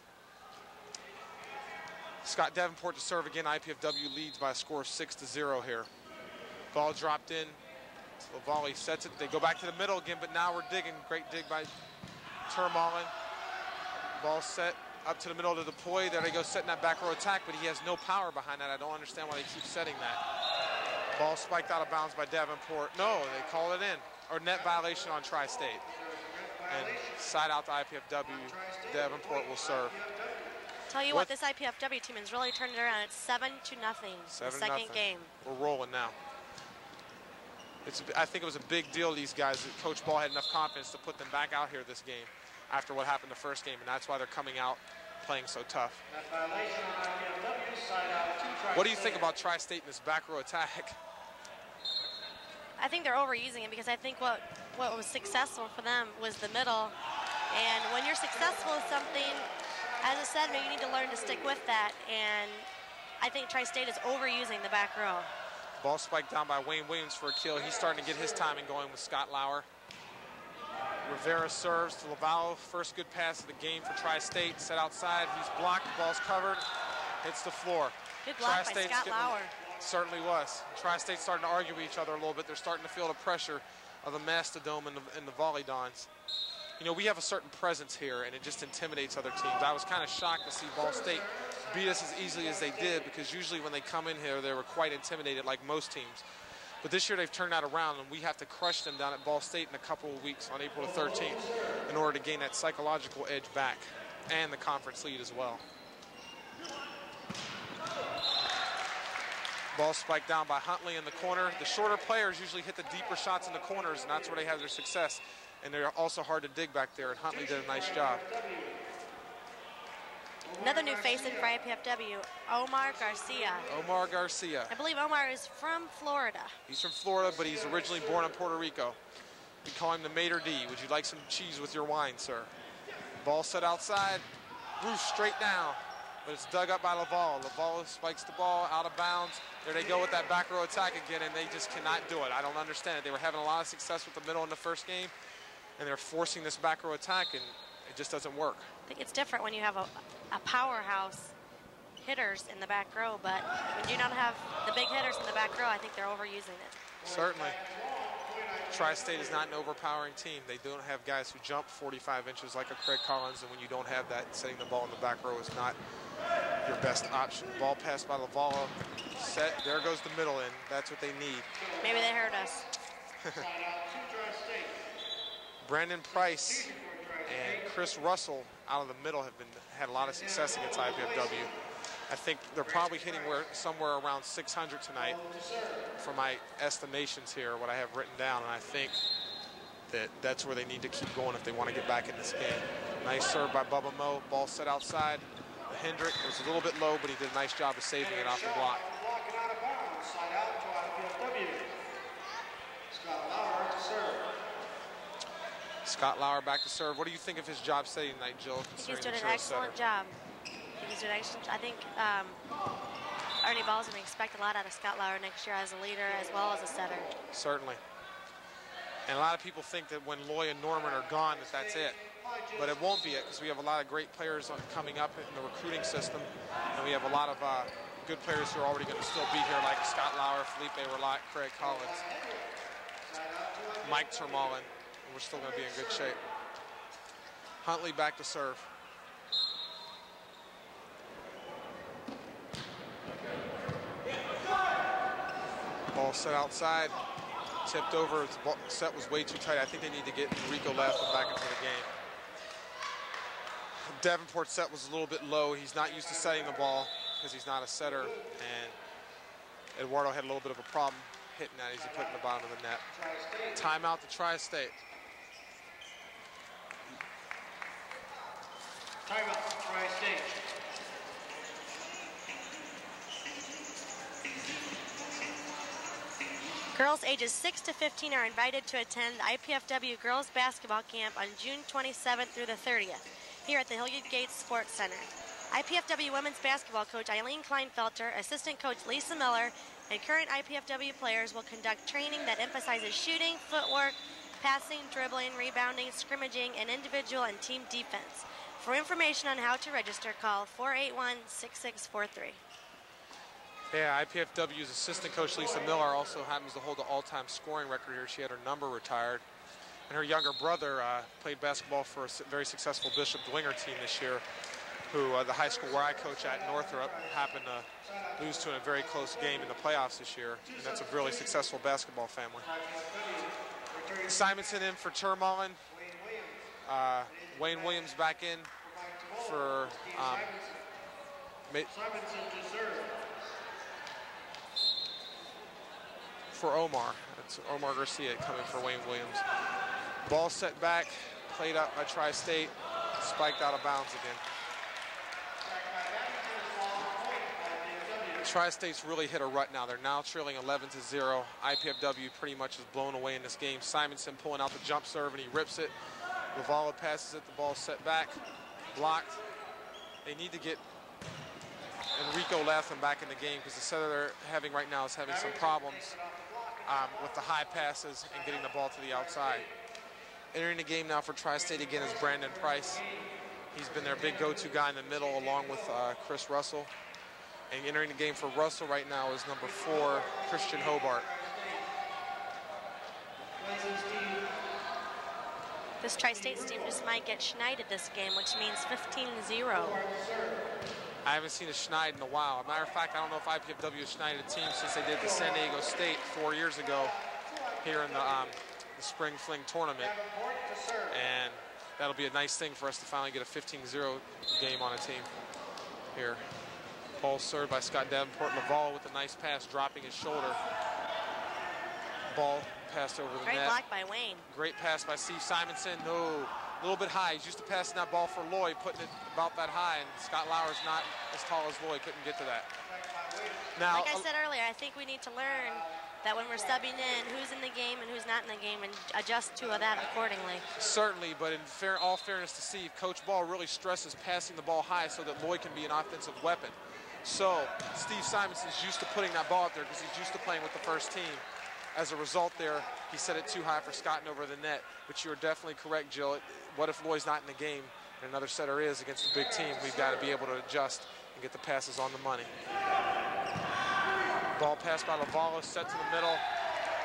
Scott Davenport to serve again. IPFW leads by a score of 6-0 here. Ball dropped in. Lavallee sets it. They go back to the middle again, but now we're digging. Great dig by Termalen. Ball set up to the middle to DePoy. There they go, setting that back row attack, but he has no power behind that. I don't understand why they keep setting that. Ball spiked out of bounds by Davenport. No, they call it in. Or net violation on Tri-State. And side out to IPFW. Davenport will serve. Tell you what, this IPFW team has really turned it around. It's 7-0, the second game. We're rolling now. I think it was a big deal, these guys. That Coach Ball had enough confidence to put them back out here this game after what happened the first game, and that's why they're coming out playing so tough. What do you think about Tri-State in this back row attack? I think they're overusing it, because I think what was successful for them was the middle. And when you're successful with something, as a setter, you need to learn to stick with that. And I think Tri-State is overusing the back row. Ball spiked down by Wayne Williams for a kill. He's starting to get his timing going with Scott Lauer. Rivera serves to Lavallo. First good pass of the game for Tri-State. Set outside. He's blocked. The ball's covered. Hits the floor. Good block by Scott Lauer. Certainly was. Tri-State starting to argue with each other a little bit. They're starting to feel the pressure of the Mastodons and the Volleyball. You know, we have a certain presence here, and it just intimidates other teams. I was kind of shocked to see Ball State beat us as easily as they did, because usually when they come in here, they were quite intimidated like most teams. But this year they've turned that around, and we have to crush them down at Ball State in a couple of weeks on April the 13th in order to gain that psychological edge back and the conference lead as well. Ball spiked down by Huntley in the corner. The shorter players usually hit the deeper shots in the corners, and that's where they have their success. And they're also hard to dig back there, and Huntley did a nice job. Another new face in for IPFW, Omar Garcia. Omar Garcia. I believe Omar is from Florida. He's from Florida, but he's originally born in Puerto Rico. We call him the Mater D. Would you like some cheese with your wine, sir? Ball set outside. Bruce straight down, but it's dug up by Laval. Laval spikes the ball out of bounds. There they go with that back row attack again, and they just cannot do it. I don't understand it. They were having a lot of success with the middle in the first game, and they're forcing this back row attack, and it just doesn't work. I think it's different when you have a powerhouse hitters in the back row, but when you don't have the big hitters in the back row, I think they're overusing it. Certainly. Tri-State is not an overpowering team. They don't have guys who jump 45 inches like a Craig Collins, and when you don't have that, setting the ball in the back row is not your best option. Ball passed by Lavallo. Set. There goes the middle in. That's what they need. Maybe they heard us. Brandon Price and Chris Russell out of the middle have had a lot of success against IPFW. I think they're probably hitting somewhere around 600 tonight for my estimations here, what I have written down, and I think that's where they need to keep going if they want to get back in this game. Nice serve by Bubba Moe. Ball set outside. Hendrick was a little bit low, but he did a nice job of saving it off the block. Scott Lauer back to serve. What do you think of his job setting tonight, Jill? He's doing an excellent job. I think Ernie Ball's going to expect a lot out of Scott Lauer next year as a leader as well as a setter. Certainly. And a lot of people think that when Loy and Norman are gone, that's it. But it won't be it, because we have a lot of great players coming up in the recruiting system, and we have a lot of good players who are already going to still be here, like Scott Lauer, Felipe Relat, Craig Collins, Mike Termalen. We're still going to be in good shape. Huntley back to serve. Ball set outside. tipped over. The set was way too tight. I think they need to get Rico Latham back into the game. Davenport's set was a little bit low. He's not used to setting the ball because he's not a setter, and Eduardo had a little bit of a problem hitting that as he put in the bottom of the net. Timeout to Tri-State. Timeout to Tri-State. Girls ages 6 to 15 are invited to attend the IPFW Girls Basketball Camp on June 27th through the 30th here at the Hilliard Gates Sports Center. IPFW women's basketball coach Eileen Kleinfelter, assistant coach Lisa Miller, and current IPFW players will conduct training that emphasizes shooting, footwork, passing, dribbling, rebounding, scrimmaging, and individual and team defense. For information on how to register, call 481-6643. Yeah, IPFW's assistant coach Lisa Miller also happens to hold the all-time scoring record here. She had her number retired. And her younger brother played basketball for a very successful Bishop Dwenger team this year, who the high school where I coach at, Northrop, happened to lose to in a very close game in the playoffs this year. And that's a really successful basketball family. Simonson in for Turmalin. Wayne Williams back in for Omar. That's Omar Garcia coming for Wayne Williams. Ball set back, played up by Tri-State, spiked out of bounds again. Tri-State's really hit a rut now. They're now trailing 11-0. IPFW pretty much is blown away in this game. Simonson pulling out the jump serve and he rips it. Lavala passes it, the ball set back, blocked. They need to get Enrico Latham back in the game because the setter they're having right now is having some problems with the high passes and getting the ball to the outside. Entering the game now for Tri-State again is Brandon Price. He's been their big go-to guy in the middle along with Chris Russell. And entering the game for Russell right now is number 4, Christian Hobart. This Tri-State team just might get schneided this game, which means 15-0. I haven't seen a schneid in a while. As a matter of fact, I don't know if IPFW has schneided a team since they did the San Diego State 4 years ago here in the Spring Fling tournament. And that'll be a nice thing for us to finally get a 15-0 game on a team here. Ball served by Scott Davenport. Laval with a nice pass, dropping his shoulder. Ball passed over the net. Great block by Wayne. Great pass by Steve Simonson. No, a little bit high. He's used to passing that ball for Lloyd, putting it about that high, and Scott Lauer's not as tall as Lloyd, couldn't get to that. Now, like I said earlier, I think we need to learn that when we're subbing in, who's in the game and who's not in the game, and adjust to that accordingly. Certainly, but in all fairness to Steve, Coach Ball really stresses passing the ball high so that Lloyd can be an offensive weapon. So Steve Simonson's used to putting that ball up there because he's used to playing with the first team. As a result there, he set it too high for Scott and over the net. But you're definitely correct, Jill. What if Lloyd's not in the game and another setter is against a big team? We've got to be able to adjust and get the passes on the money. Ball pass by Lavala, set to the middle.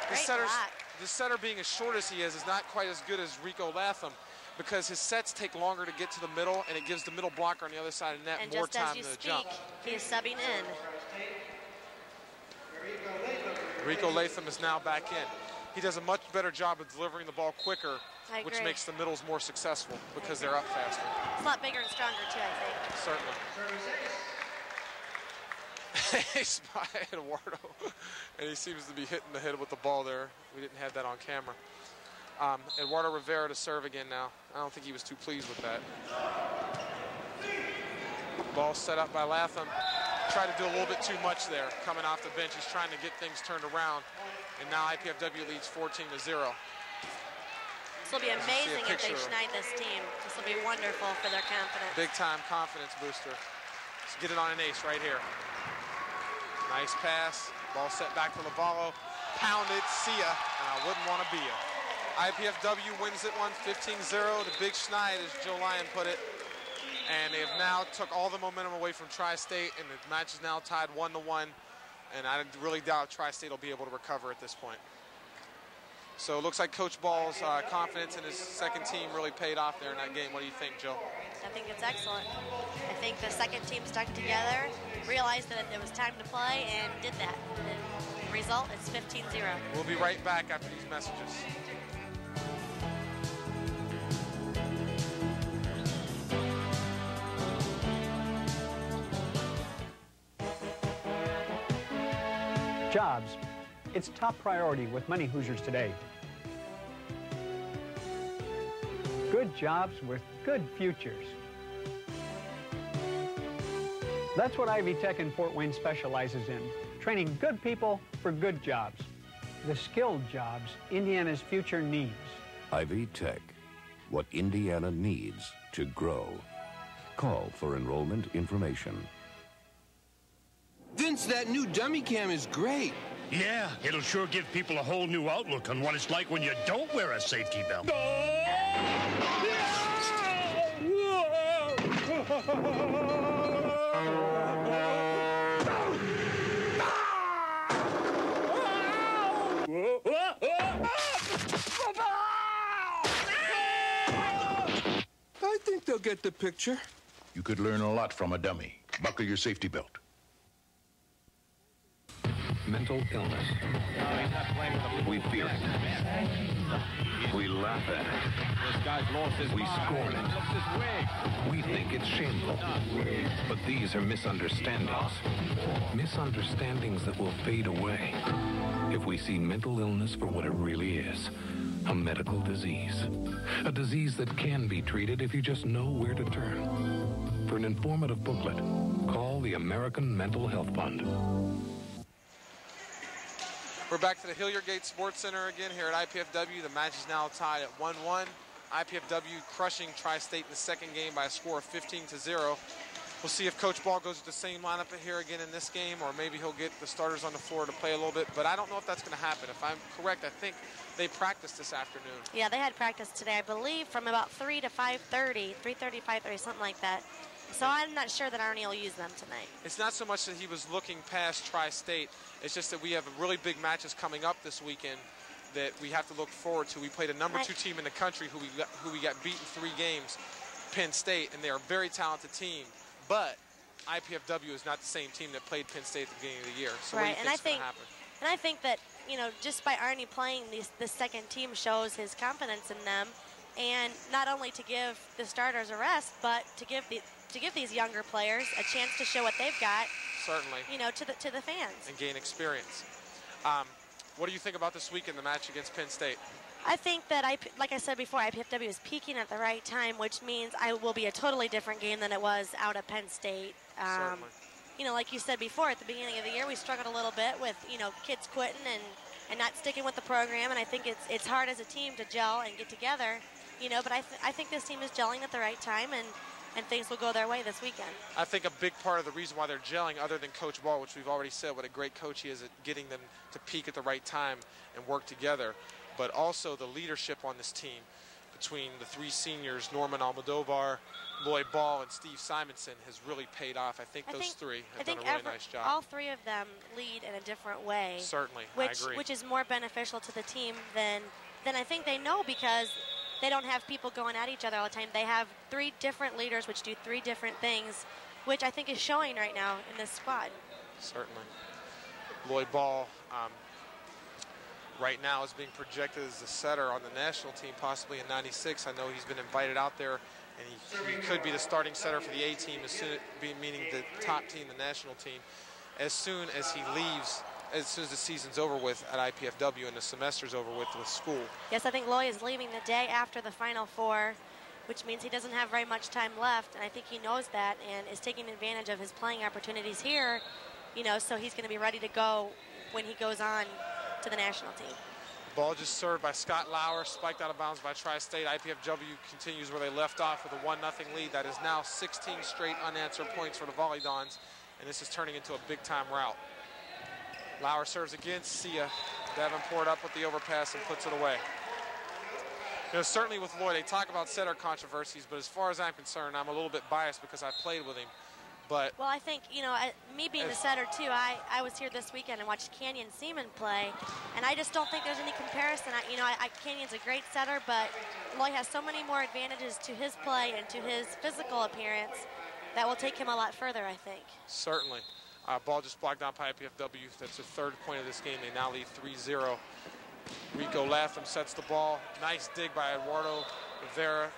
This setter being as short as he is not quite as good as Rico Latham because his sets take longer to get to the middle, and it gives the middle blocker on the other side of the net and more time to jump. He is subbing in. Rico Latham is now back in. He does a much better job of delivering the ball quicker, which makes the middles more successful because they're up faster. It's a lot bigger and stronger too, I think. Certainly. He's by Eduardo, and he seems to be hitting the head with the ball there. We didn't have that on camera. Eduardo Rivera to serve again now. I don't think he was too pleased with that. Ball set up by Latham. Tried to do a little bit too much there coming off the bench. He's trying to get things turned around, and now IPFW leads 14-0. This will be amazing if they schneid this team. This will be wonderful for their confidence. Big time confidence booster. Let's get it on an ace right here. Nice pass. Ball set back to Lavallo. Pounded. See ya. And I wouldn't want to be ya. IPFW wins it 15-0. The big schneid, as Joe Lyon put it. And they have now took all the momentum away from Tri-State, and the match is now tied 1-1. And I really doubt Tri-State will be able to recover at this point. So it looks like Coach Ball's confidence in his second team really paid off there in that game. What do you think, Joe? I think it's excellent. I think the second team stuck together, realized that it was time to play, and did that. And result is 15-0. We'll be right back after these messages. Jobs. It's top priority with many Hoosiers today. Good jobs with good futures. That's what Ivy Tech in Fort Wayne specializes in, training good people for good jobs. The skilled jobs Indiana's future needs. Ivy Tech, what Indiana needs to grow. Call for enrollment information. Vince, that new dummy cam is great. Yeah, it'll sure give people a whole new outlook on what it's like when you don't wear a safety belt. I think they'll get the picture. You could learn a lot from a dummy. Buckle your safety belt. Mental illness. We fear it. We laugh at it. We scorn it. We think it's shameful. But these are misunderstandings. Misunderstandings that will fade away if we see mental illness for what it really is. A medical disease. A disease that can be treated if you just know where to turn. For an informative booklet, call the American Mental Health Fund. We're back to the Hilliard Gate Sports Center again here at IPFW. The match is now tied at 1-1. IPFW crushing Tri-State in the second game by a score of 15-0. We'll see if Coach Ball goes with the same lineup here again in this game, or maybe he'll get the starters on the floor to play a little bit, but I don't know if that's going to happen. If I'm correct, I think they practiced this afternoon. Yeah, they had practice today, I believe, from about 3 to 5:30, 3:30, 5:30, something like that. So I'm not sure that Arnie will use them tonight. It's not so much that he was looking past Tri-State. It's just that we have really big matches coming up this weekend that we have to look forward to. We played a number 2 team in the country who we got beaten 3 games, Penn State, and they're a very talented team. But IPFW is not the same team that played Penn State at the beginning of the year. So right, what do you think's going to happen? And I think that, you know, just by Arnie playing this second team shows his confidence in them, and not only to give the starters a rest, but to give these younger players a chance to show what they've got. Certainly. You know, to the fans. And gain experience. What do you think about this weekend, the match against Penn State? I think that, like I said before, IPFW is peaking at the right time, which means it will be a totally different game than it was out at Penn State. Certainly. You know, like you said before, at the beginning of the year, we struggled a little bit with, you know, kids quitting and not sticking with the program, and I think it's hard as a team to gel and get together, you know, but I think this team is gelling at the right time, and things will go their way this weekend. I think a big part of the reason why they're gelling, other than Coach Ball, which we've already said what a great coach he is at getting them to peak at the right time and work together, but also the leadership on this team between the 3 seniors, Norman Almodovar, Lloyd Ball, and Steve Simonson, has really paid off. I think those 3 have done a really nice job. All 3 of them lead in a different way. Certainly, I agree. Which is more beneficial to the team than I think they know, because they don't have people going at each other all the time. They have 3 different leaders which do 3 different things, which I think is showing right now in this squad. Certainly. Lloyd Ball right now is being projected as the setter on the national team, possibly in '96. I know he's been invited out there, and he could be the starting setter for the A team, meaning the top team, the national team, as soon as he leaves, as soon as the season's over with at IPFW and the semester's over with school. Yes, I think Loy is leaving the day after the Final Four, which means he doesn't have very much time left, and I think he knows that and is taking advantage of his playing opportunities here, you know, so he's going to be ready to go when he goes on to the national team. Ball just served by Scott Lauer, spiked out of bounds by Tri-State. IPFW continues where they left off with a 1-0 lead. That is now 16 straight unanswered points for the Volleyball, and this is turning into a big-time rout. Lauer serves again. Sia Davenport up with the overpass and puts it away. You know, certainly with Lloyd, they talk about setter controversies, but as far as I'm concerned, I'm a little bit biased because I played with him. But well, I think, you know, me being the setter too, I was here this weekend and watched Canyon Seaman play, and I just don't think there's any comparison. Canyon's a great setter, but Lloyd has so many more advantages to his play and to his physical appearance that will take him a lot further, I think. Certainly. Ball just blocked down by IPFW. That's the third point of this game. They now lead 3-0. Rico Latham sets the ball. Nice dig by Eduardo Rivera.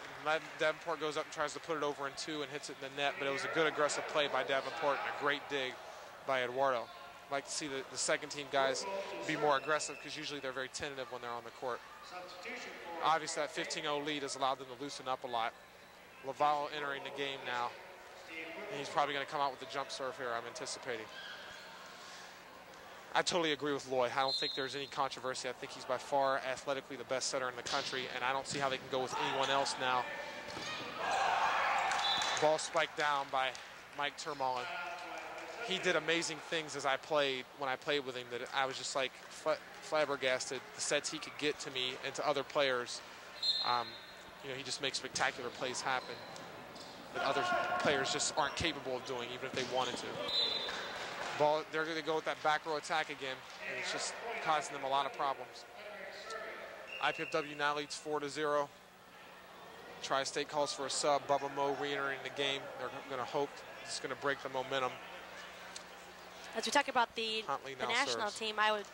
Davenport goes up and tries to put it over in two and hits it in the net, but it was a good aggressive play by Davenport and a great dig by Eduardo. I'd like to see the second team guys be more aggressive because usually they're very tentative when they're on the court. Obviously that 15-0 lead has allowed them to loosen up a lot. Lavallo entering the game now. And he's probably going to come out with the jump serve here, I'm anticipating. I totally agree with Lloyd. I don't think there's any controversy. I think he's by far athletically the best setter in the country, and I don't see how they can go with anyone else now. Ball spiked down by Mike Termalen. He did amazing things when I played with him that I was just like flabbergasted. The sets he could get to me and to other players. You know, he just makes spectacular plays happen that other players just aren't capable of doing, even if they wanted to. Ball, they're going to go with that back row attack again, and it's just causing them a lot of problems. IPFW now leads 4-0. Tri-State calls for a sub. Bubba Moe re-entering the game. They're going to hope it's going to break the momentum. As we talk about the national team, I would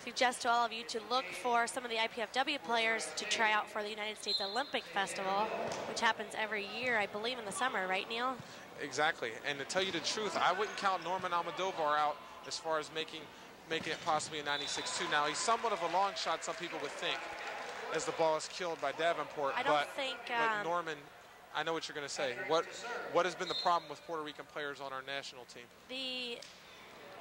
suggest to all of you to look for some of the IPFW players to try out for the United States Olympic Festival, which happens every year, I believe, in the summer, right, Neil? Exactly, and to tell you the truth, I wouldn't count Norman Almodovar out as far as making it possibly a 96-2. Now, he's somewhat of a long shot, some people would think, as the ball is killed by Davenport. I don't think... But Norman, I know what you're going to say. What has been the problem with Puerto Rican players on our national team?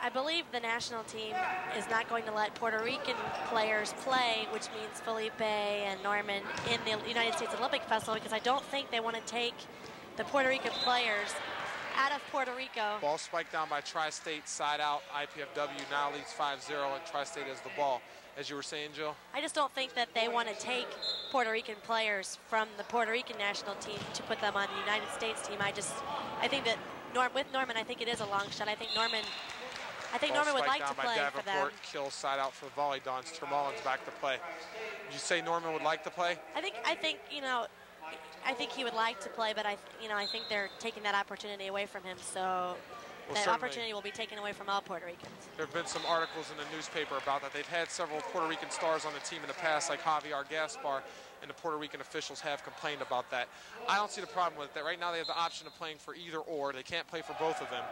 I believe the national team is not going to let Puerto Rican players play, which means Felipe and Norman, in the United States Olympic Festival, because I don't think they want to take the Puerto Rican players out of Puerto Rico. Ball spiked down by Tri-State, side out. IPFW now leads 5-0, and Tri-State has the ball. As you were saying, Jill? I just don't think that they want to take Puerto Rican players from the Puerto Rican national team to put them on the United States team. I think that with Norman, I think it is a long shot. I think Norman would like to play for them. Kill side out for the Volleyball. Termalen's back to play. Did you say Norman would like to play? I think he would like to play, but I think they're taking that opportunity away from him. So that opportunity will be taken away from all Puerto Ricans. There have been some articles in the newspaper about that. They've had several Puerto Rican stars on the team in the past, like Javier Gaspar, and the Puerto Rican officials have complained about that. I don't see the problem with that. Right now they have the option of playing for either or. They can't play for both of them.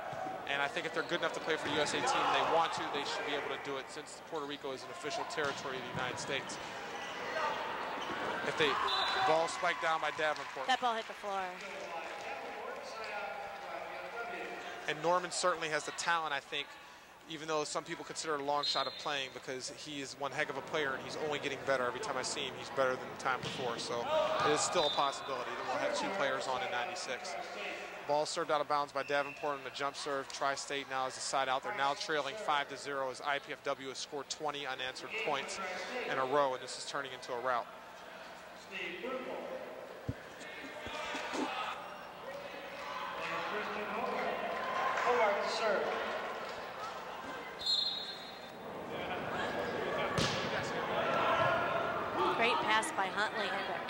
And I think if they're good enough to play for the USA team and they want to, they should be able to do it since Puerto Rico is an official territory of the United States. Ball spiked down by Davenport. That ball hit the floor. And Norman certainly has the talent, I think, even though some people consider it a long shot of playing, because he is one heck of a player and he's only getting better. Every time I see him, he's better than the time before. So it is still a possibility that we'll have two players on in 96. Ball served out of bounds by Davenport on the jump serve. Tri-State now is a side out. They're now trailing 5-0 as IPFW has scored 20 unanswered points in a row, and this is turning into a rout. Great pass by Huntley Hendrick.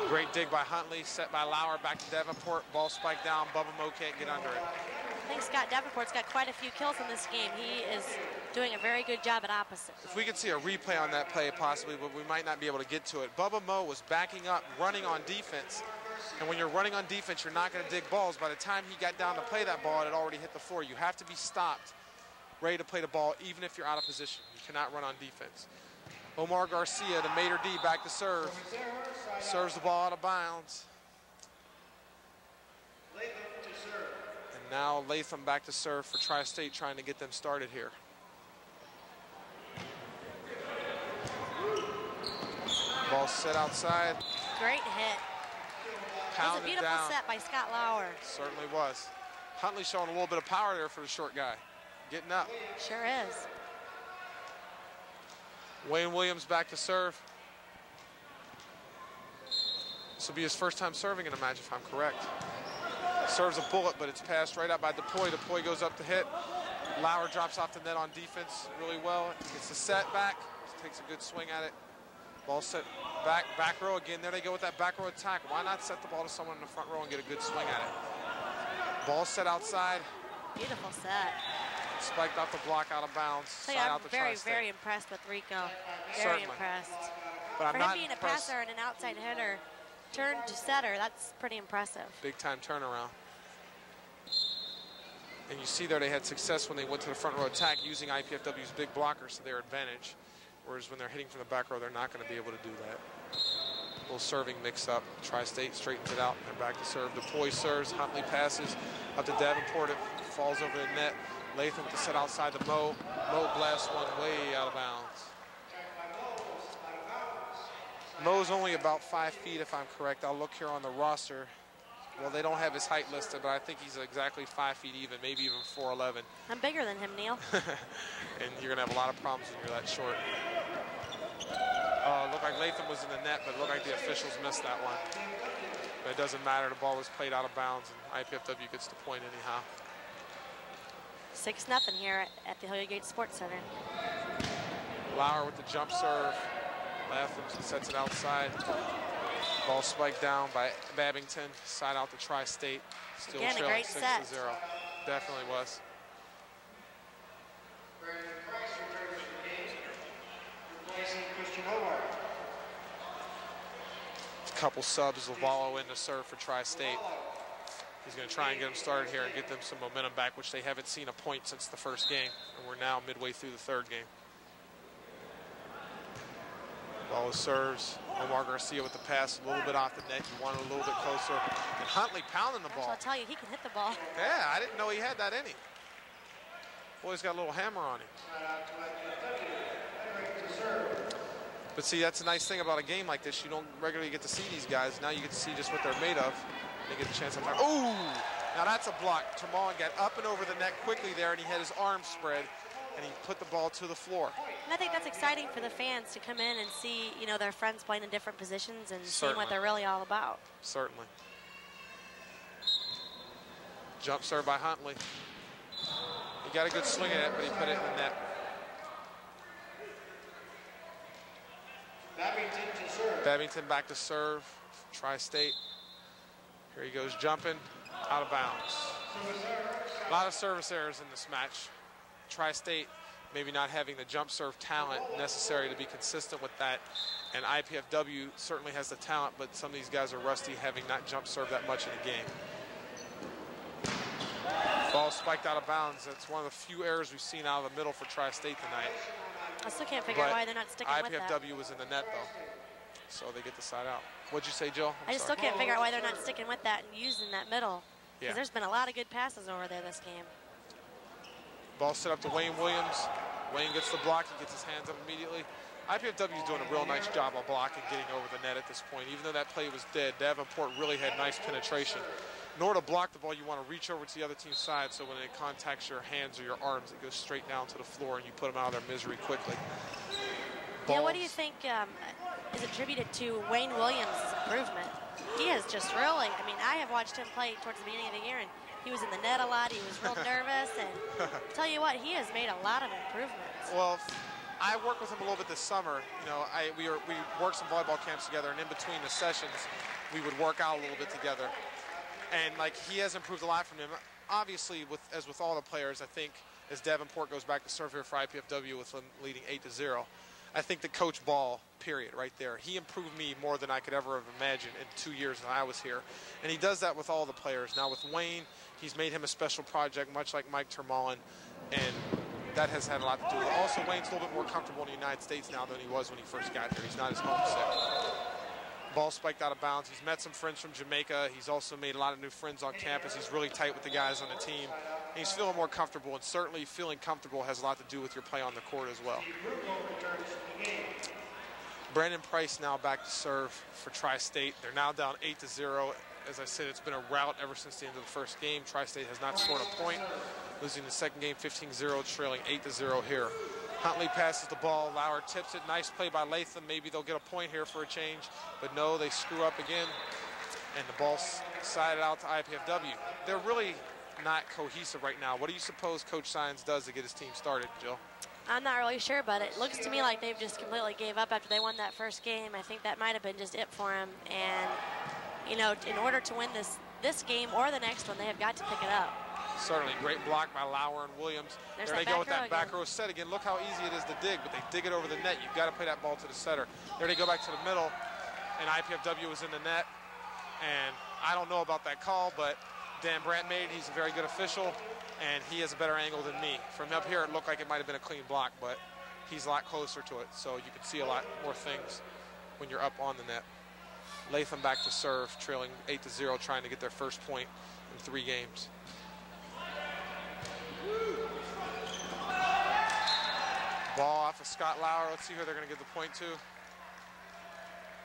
Great dig by Huntley, set by Lauer, back to Davenport. Ball spiked down, Bubba Moe can't get under it. I think Scott Davenport's got quite a few kills in this game. He is doing a very good job at opposite. If we could see a replay on that play possibly, but we might not be able to get to it. Bubba Moe was backing up, running on defense. And when you're running on defense, you're not going to dig balls. By the time he got down to play that ball, it had already hit the floor. You have to be stopped, ready to play the ball, even if you're out of position. You cannot run on defense. Omar Garcia, the Mater D, back to serve. Serves the ball out of bounds. And now Latham back to serve for Tri-State, trying to get them started here. Ball set outside. Great hit. It was a beautiful set by Scott Lauer. Certainly was. Huntley showing a little bit of power there for the short guy. Getting up. Sure is. Wayne Williams back to serve. This will be his first time serving in a match, if I'm correct. Serves a bullet, but it's passed right out by DePoy. DePoy goes up to hit. Lauer drops off the net on defense really well. Gets the set back. Takes a good swing at it. Ball set back row again. There they go with that back row attack. Why not set the ball to someone in the front row and get a good swing at it? Ball set outside. Beautiful set. Spiked off the block, out of bounds. So yeah, I'm very impressed with Rico. Very impressed. But For him being a passer and an outside hitter, turn to setter, that's pretty impressive. Big time turnaround. And you see there they had success when they went to the front row attack using IPFW's big blockers to their advantage. Whereas when they're hitting from the back row, they're not going to be able to do that. A little serving mix-up. Tri-State straightens it out. They're back to serve. DePoy serves. Huntley passes up to Davenport. It falls over the net. Latham with the set outside to Mo. Mo blasts one way out of bounds. Mo's only about 5 feet, if I'm correct. I'll look here on the roster. Well, they don't have his height listed, but I think he's exactly 5 feet even, maybe even 4'11". I'm bigger than him, Neil. And you're going to have a lot of problems when you're that short. Looked like Latham was in the net, but it looked like the officials missed that one. But it doesn't matter. The ball was played out of bounds, and IPFW gets the point anyhow. 6-0 here at the Hilliard Gate Sports Center. Lauer with the jump serve. Latham sets it outside. Ball spiked down by Babington. Side out to Tri-State. Still Again, trailing 6-0. Definitely was. A couple subs. Lavallo in to serve for Tri-State. He's going to try and get them started here and get them some momentum back, which they haven't seen a point since the first game. And we're now midway through the third game. Ball serves. Omar Garcia with the pass, a little bit off the net. You want it a little bit closer. And Huntley pounding the ball. I'll tell you, he can hit the ball. Yeah, I didn't know he had that in him. Boy's got a little hammer on him. But see, that's a nice thing about a game like this. You don't regularly get to see these guys. Now you get to see just what they're made of. They get a chance to talk. Oh, now that's a block. Termon got up and over the net quickly there, and he had his arms spread, and he put the ball to the floor. And I think that's exciting for the fans to come in and see, you know, their friends playing in different positions and seeing what they're really all about. Certainly. Jump serve by Huntley. He got a good swing at it, but he put it in the net. Babington back to serve. Tri-State. Here he goes jumping, out of bounds. A lot of service errors in this match. Tri-State maybe not having the jump serve talent necessary to be consistent with that. And IPFW certainly has the talent, but some of these guys are rusty, having not jump served that much in the game. Ball spiked out of bounds. That's one of the few errors we've seen out of the middle for Tri-State tonight. I still can't figure out why they're not sticking with that. IPFW was in the net, though, so they get the side out. What'd you say, Jill? I just still can't figure out why they're not sticking with that and using that middle. Yeah. Because there's been a lot of good passes over there this game. Ball set up to Wayne Williams. Wayne gets the block. He gets his hands up immediately. IPFW is doing a real nice job of blocking, getting over the net at this point. Even though that play was dead, Davenport really had nice penetration. In order to block the ball, you want to reach over to the other team's side, so when it contacts your hands or your arms, it goes straight down to the floor, and you put them out of their misery quickly. Yeah, what do you think is attributed to Wayne Williams' improvement? He has just really, I mean, I have watched him play towards the beginning of the year, and he was in the net a lot. He was real nervous, and tell you what, he has made a lot of improvements. Well, I worked with him a little bit this summer. You know, we worked some volleyball camps together, and in between the sessions, we would work out a little bit together. And like, he has improved a lot from him. Obviously, as with all the players, I think as Davenport goes back to serve here for IPFW with them leading 8-0, I think the coach Ball, period, right there. He improved me more than I could ever have imagined in 2 years when I was here. And he does that with all the players. Now with Wayne, he's made him a special project, much like Mike Termon, and that has had a lot to do with it. Also, Wayne's a little bit more comfortable in the United States now than he was when he first got here. He's not as homesick. Ball spiked out of bounds. He's met some friends from Jamaica. He's also made a lot of new friends on campus. He's really tight with the guys on the team. He's feeling more comfortable, and certainly feeling comfortable has a lot to do with your play on the court as well. Brandon Price now back to serve for Tri-State. They're now down 8-0. As I said, it's been a rout ever since the end of the first game. Tri-State has not scored a point, losing the second game 15-0, trailing 8-0 here. Huntley passes the ball. Lauer tips it. Nice play by Latham. Maybe they'll get a point here for a change. But no, they screw up again. And the ball sided out to IPFW. They're really not cohesive right now. What do you suppose Coach Sines does to get his team started, Jill? I'm not really sure, but it looks to me like they've just completely gave up after they won that first game. I think that might have been just it for them. And, you know, in order to win this game or the next one, they have got to pick it up. Certainly, great block by Lauer and Williams. There's there they go with that back row set again. Look how easy it is to dig, but they dig it over the net. You've got to play that ball to the setter. There they go back to the middle, and IPFW was in the net. And I don't know about that call, but Dan Brandt made it. He's a very good official, and he has a better angle than me. From up here, it looked like it might have been a clean block, but he's a lot closer to it, so you can see a lot more things when you're up on the net. Latham back to serve, trailing 8-0, trying to get their first point in 3 games. Ball off of Scott Lauer. Let's see who they're going to give the point to.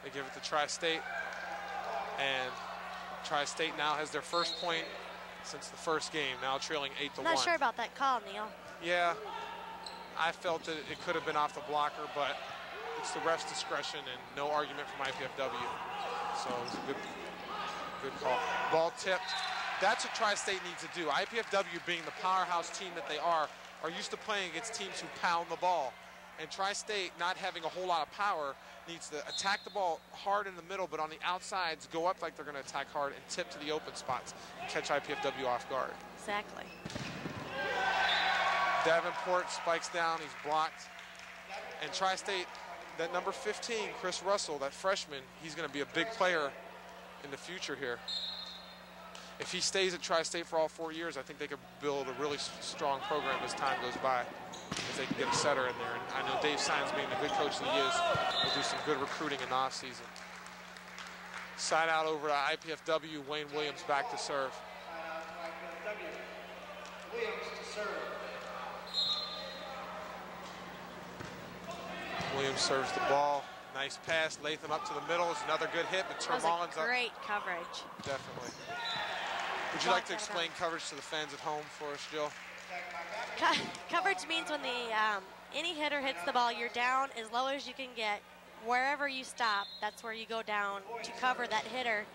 They give it to Tri-State. And Tri-State now has their first point since the first game, now trailing 8-1. I'm not sure about that call, Neil. Yeah, I felt that it could have been off the blocker, but it's the ref's discretion and no argument from IPFW. So it was a good call. Ball tipped. That's what Tri-State needs to do. IPFW, being the powerhouse team that they are used to playing against teams who pound the ball. And Tri-State, not having a whole lot of power, needs to attack the ball hard in the middle, but on the outsides, go up like they're going to attack hard and tip to the open spots and catch IPFW off guard. Exactly. Davenport spikes down, he's blocked. And Tri-State, that number 15, Chris Russell, that freshman, he's going to be a big player in the future here. If he stays at Tri-State for all 4 years, I think they could build a really strong program as time goes by, if they can get a setter in there. And I know Dave Sines, being the good coach that he is, will do some good recruiting in the offseason. Side out over to IPFW, Wayne Williams back to serve. Williams serves the ball. Nice pass. Latham up to the middle is another good hit, but Termullins up. Great coverage. Definitely. Would you like to explain coverage to the fans at home for us, Jill? Coverage means when any hitter hits the ball, you're down as low as you can get. Wherever you stop, that's where you go down to cover that hitter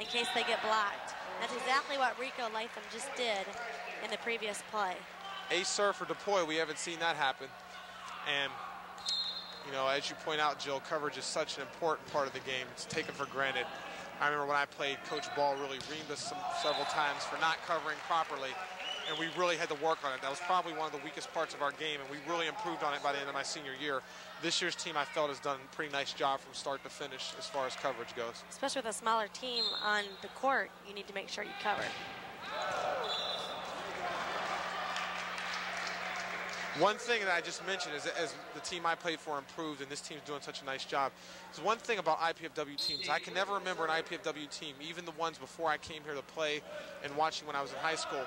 in case they get blocked. That's exactly what Rico Latham just did in the previous play. Ace serve for DePoy. We haven't seen that happen. And, you know, as you point out, Jill, coverage is such an important part of the game. It's taken for granted. I remember when I played, Coach Ball really reamed us several times for not covering properly, and we really had to work on it. That was probably one of the weakest parts of our game, and we really improved on it by the end of my senior year. This year's team, I felt, has done a pretty nice job from start to finish as far as coverage goes. Especially with a smaller team on the court, you need to make sure you cover. One thing that I just mentioned is that as the team I played for improved, and this team's doing such a nice job, is one thing about IPFW teams. I can never remember an IPFW team, even the ones before I came here to play and watching when I was in high school,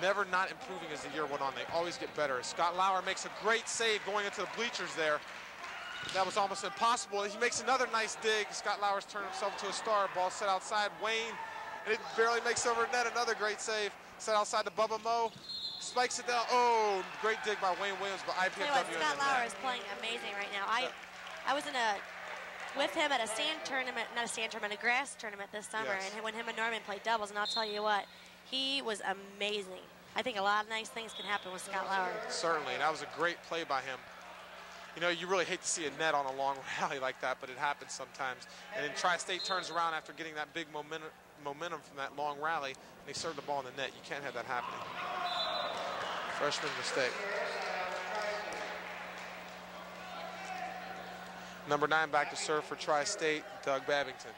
never not improving as the year went on. They always get better. Scott Lauer makes a great save going into the bleachers there. That was almost impossible. He makes another nice dig. Scott Lauer's turned himself into a star. Ball set outside. Wayne, and it barely makes over net. Another great save. Set outside to Bubba Moe. Spikes it down. Oh, great dig by Wayne Williams, but IPFW. Scott Lauer is playing amazing right now. I was with him at a sand tournament, not a sand tournament, a grass tournament this summer, yes. And when him and Norman played doubles, and I'll tell you what, he was amazing. I think a lot of nice things can happen with Scott Lauer. Certainly, and that was a great play by him. You know, you really hate to see a net on a long rally like that, but it happens sometimes. And then Tri-State turns around after getting that big momentum from that long rally, and they serve the ball in the net. You can't have that happening. Freshman mistake. Number 9 back to serve for Tri-State, Doug Babington.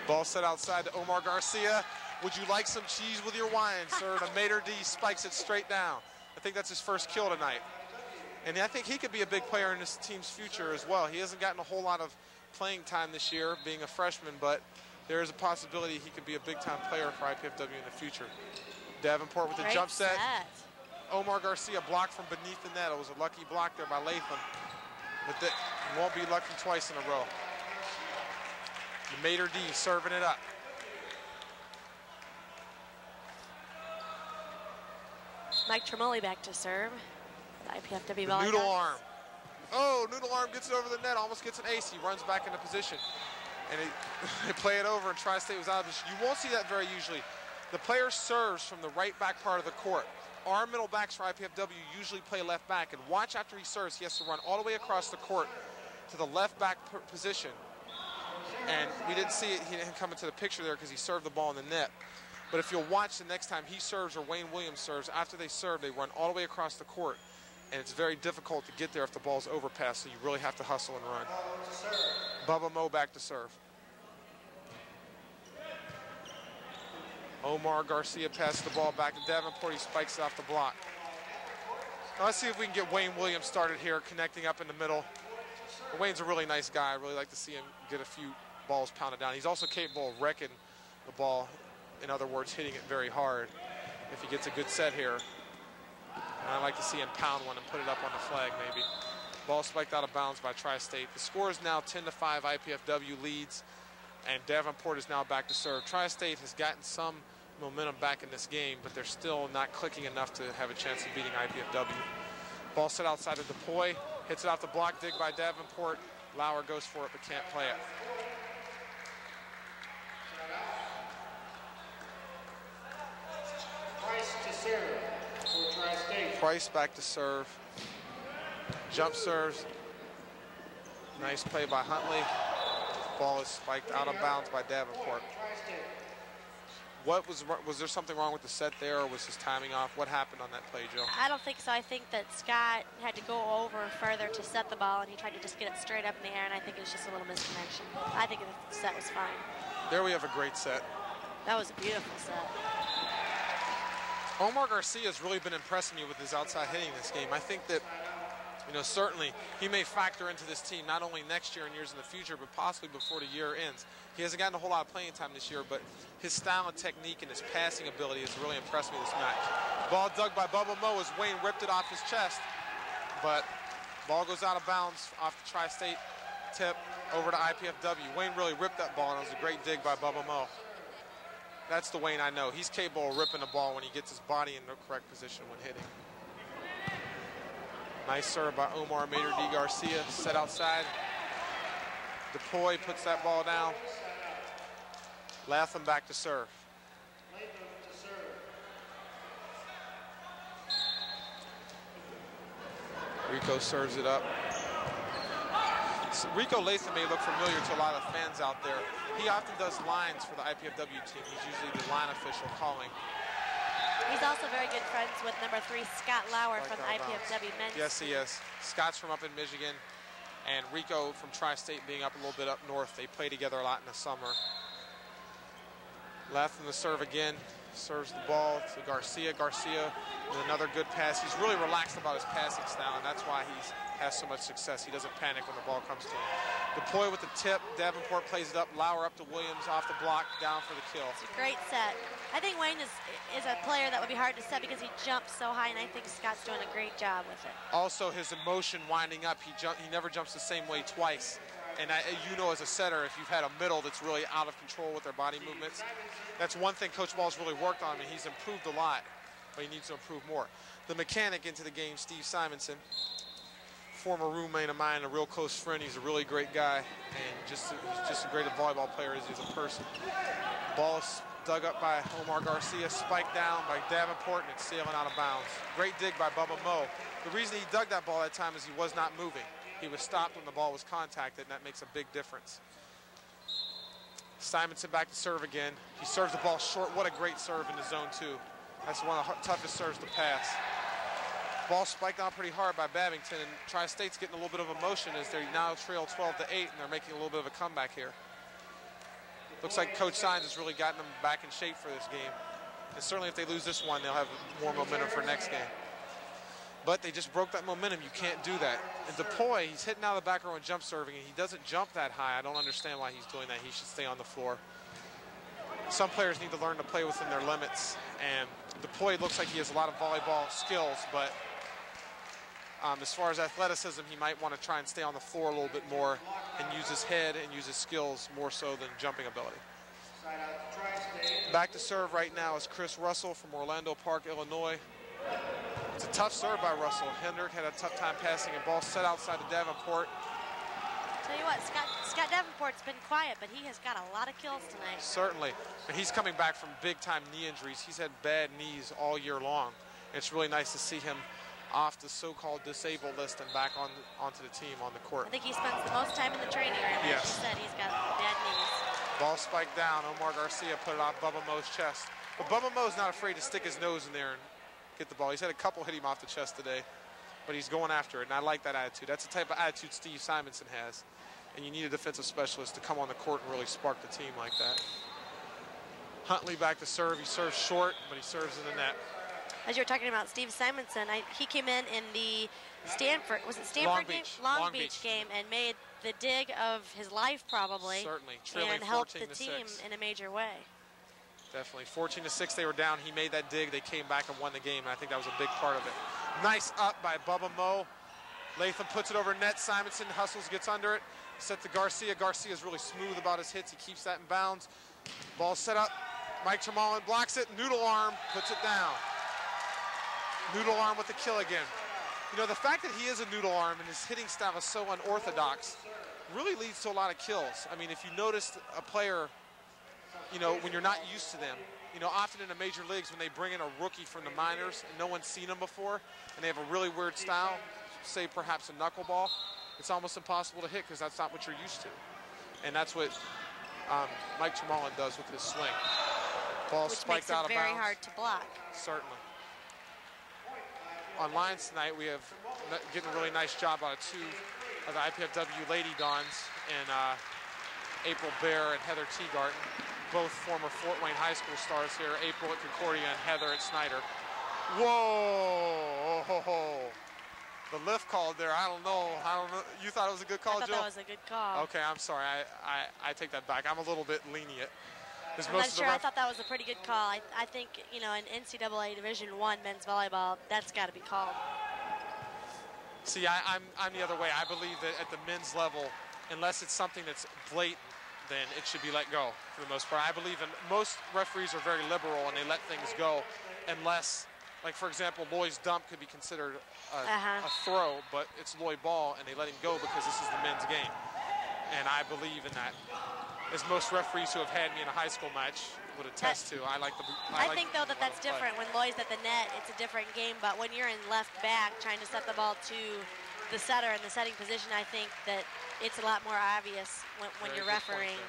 Ball set outside to Omar Garcia. Would you like some cheese with your wine, sir? And Mater D spikes it straight down. I think that's his first kill tonight. And I think he could be a big player in this team's future as well. He hasn't gotten a whole lot of playing time this year, being a freshman, but there is a possibility he could be a big-time player for IPFW in the future. Davenport with the jump set. Omar Garcia blocked from beneath the net. It was a lucky block there by Latham, but that won't be lucky twice in a row. Mater D serving it up. Mike Tremoli back to serve. IPFW ball. Noodle arm. Oh, noodle arm gets it over the net, almost gets an ace. He runs back into position. And they play it over, and Tri-State was out of position. You won't see that very usually. The player serves from the right back part of the court. Our middle backs for IPFW usually play left back, and watch after he serves, he has to run all the way across the court to the left back position. And we didn't see it, he didn't come into the picture there because he served the ball in the net. But if you'll watch the next time he serves or Wayne Williams serves, after they serve, they run all the way across the court. And it's very difficult to get there if the ball's overpassed, so you really have to hustle and run. Bubba Mo back to serve. Omar Garcia passes the ball back to Davenport. He spikes it off the block. Now let's see if we can get Wayne Williams started here, connecting up in the middle. Wayne's a really nice guy. I really like to see him get a few balls pounded down. He's also capable of wrecking the ball. In other words, hitting it very hard if he gets a good set here. And I like to see him pound one and put it up on the flag maybe. Ball spiked out of bounds by Tri-State. The score is now 10-5. IPFW leads, and Davenport is now back to serve. Tri-State has gotten some momentum back in this game, but they're still not clicking enough to have a chance of beating IPFW. Ball set outside of DePoy, hits it off the block, dig by Davenport. Lauer goes for it but can't play it. Price to serve for Tri-State. Price back to serve. Jump serves. Nice play by Huntley. Ball is spiked out of bounds by Davenport. Was there something wrong with the set there, or was his timing off? What happened on that play, Joe? I don't think so. I think that Scott had to go over further to set the ball, and he tried to just get it straight up in the air, and I think it was just a little misconnection. I think the set was fine. There we have a great set. That was a beautiful set. Omar Garcia has really been impressing me with his outside hitting this game. I think that, you know, certainly he may factor into this team not only next year and years in the future, but possibly before the year ends. He hasn't gotten a whole lot of playing time this year, but his style and technique and his passing ability has really impressed me this match. Ball dug by Bubba Mo as Wayne ripped it off his chest, but ball goes out of bounds off the Tri-State tip over to IPFW. Wayne really ripped that ball, and it was a great dig by Bubba Mo. That's the Wayne I know. He's capable of ripping the ball when he gets his body in the correct position when hitting. Nice serve by Omar Mater D. Garcia, set outside. DePoy puts that ball down. Latham back to serve. Rico serves it up. Rico Latham may look familiar to a lot of fans out there. He often does lines for the IPFW team. He's usually the line official calling. He's also very good friends with number 3, Scott Lauer from the IPFW men's. Yes, he is. Scott's from up in Michigan, and Rico from Tri-State being up a little bit up north. They play together a lot in the summer. Latham to serve again. Serves the ball to Garcia. Garcia with another good pass. He's really relaxed about his passing style, and that's why he has so much success. He doesn't panic when the ball comes to him. DePoy with the tip. Davenport plays it up. Lauer up to Williams off the block, down for the kill. It's a great set. I think Wayne is a player that would be hard to set because he jumps so high, and I think Scott's doing a great job with it. Also, his emotion winding up. He never jumps the same way twice. And you know, as a setter, if you've had a middle that's really out of control with their body movements, that's one thing Coach Ball's really worked on, and he's improved a lot, but he needs to improve more. The mechanic into the game, Steve Simonson, former roommate of mine, a real close friend. He's a really great guy, and he's just as great a volleyball player as he is a person. Ball is dug up by Omar Garcia, spiked down by Davenport, and it's sailing out of bounds. Great dig by Bubba Mo. The reason he dug that ball that time is he was not moving. He was stopped when the ball was contacted, and that makes a big difference. Simonson back to serve again. He serves the ball short. What a great serve in the zone, too. That's one of the toughest serves to pass. Ball spiked down pretty hard by Babington, and Tri-State's getting a little bit of emotion as they now trail 12-8, and they're making a little bit of a comeback here. Looks like Coach Sines has really gotten them back in shape for this game. And certainly if they lose this one, they'll have more momentum for next game. But they just broke that momentum. You can't do that. And DePoy, he's hitting out of the back row and jump serving, and he doesn't jump that high. I don't understand why he's doing that. He should stay on the floor. Some players need to learn to play within their limits. And DePoy looks like he has a lot of volleyball skills, but as far as athleticism, he might want to try and stay on the floor a little bit more and use his head and use his skills more so than jumping ability. Back to serve right now is Chris Russell from Orlando Park, Illinois. It's a tough serve by Russell. Hendrick had a tough time passing, and ball set outside to Davenport. Tell you what, Scott Davenport's been quiet, but he has got a lot of kills tonight. Certainly. And he's coming back from big-time knee injuries. He's had bad knees all year long. It's really nice to see him off the so-called disabled list and back onto the team on the court. I think he spends the most time in the training room. Yes. As you said, he's got bad knees. Ball spiked down. Omar Garcia put it off Bubba Mo's chest. But Bubba Mo's not afraid to stick his nose in there and get the ball. He's had a couple hit him off the chest today, but he's going after it, and I like that attitude. That's the type of attitude Steve Simonson has, and you need a defensive specialist to come on the court and really spark the team like that. Huntley back to serve. He serves short, but he serves in the net. As you were talking about Steve Simonson, he came in the Stanford, was it Stanford Long game? Beach. Long Beach game, and made the dig of his life probably. Certainly, trailing and helped the 14-6. team in a major way. Definitely. 14-6, they were down. He made that dig. They came back and won the game, and I think that was a big part of it. Nice up by Bubba Mo. Latham puts it over net. Simonson hustles, gets under it. Set to Garcia. Garcia's really smooth about his hits. He keeps that in bounds. Ball set up. Mike Tremolin blocks it. Noodle arm, puts it down. Noodle arm with the kill again. You know, the fact that he is a noodle arm and his hitting style is so unorthodox really leads to a lot of kills. I mean, if you noticed a player, you know, when you're not used to them, you know, often in the major leagues when they bring in a rookie from the minors and no one's seen them before and they have a really weird style, say perhaps a knuckleball, it's almost impossible to hit because that's not what you're used to. And that's what Mike Tremolin does with his swing. Ball spiked out of bounds. Which makes it very hard to block. Certainly. On lines tonight, we have getting a really nice job out of two of the IPFW Lady Dons and April Bear and Heather Teagarten, both former Fort Wayne High School stars here. April at Concordia and Heather at Snyder. Whoa! The lift called there. I don't know. You thought it was a good call, Jill? I thought that was a good call. Okay, I'm sorry. I take that back. I'm a little bit lenient. I'm not sure. I thought that was a pretty good call. I think, you know, in NCAA Division I men's volleyball, that's got to be called. See, I'm the other way. I believe that at the men's level, unless it's something that's blatant, then it should be let go for the most part. I believe most referees are very liberal and they let things go unless, like for example, Loy's dump could be considered a throw, but it's Loy ball and they let him go because this is the men's game. And I believe in that. As most referees who have had me in a high school match would attest to. I think though that's different. When Loy's at the net, it's a different game, but when you're in left back trying to set the ball to the setter in the setting position, I think that it's a lot more obvious when you're refereeing.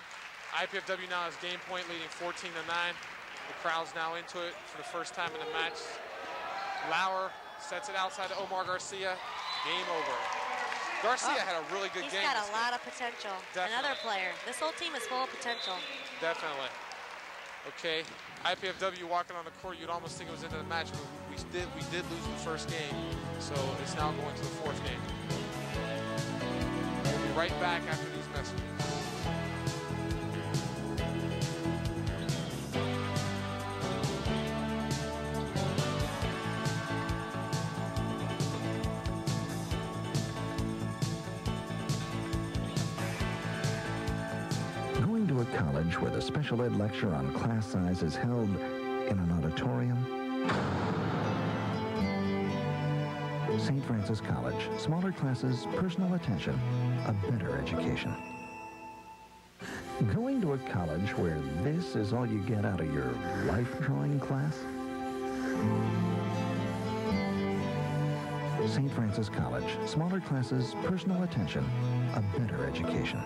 IPFW now has game point leading 14-9. The crowd's now into it for the first time in the match. Lauer sets it outside to Omar Garcia. Game over. Garcia had a really good game. He's got a lot of potential. Definitely. Another player. This whole team is full of potential. Definitely. Okay, IPFW walking on the court. You'd almost think it was into the match, but we did lose the first game, so it's now going to the fourth game. We'll be right back after these messages. Going to a college where the special ed lecture on class size is held in an auditorium? St. Francis College. Smaller classes, personal attention, a better education. Going to a college where this is all you get out of your life drawing class? St. Francis College. Smaller classes, personal attention, a better education.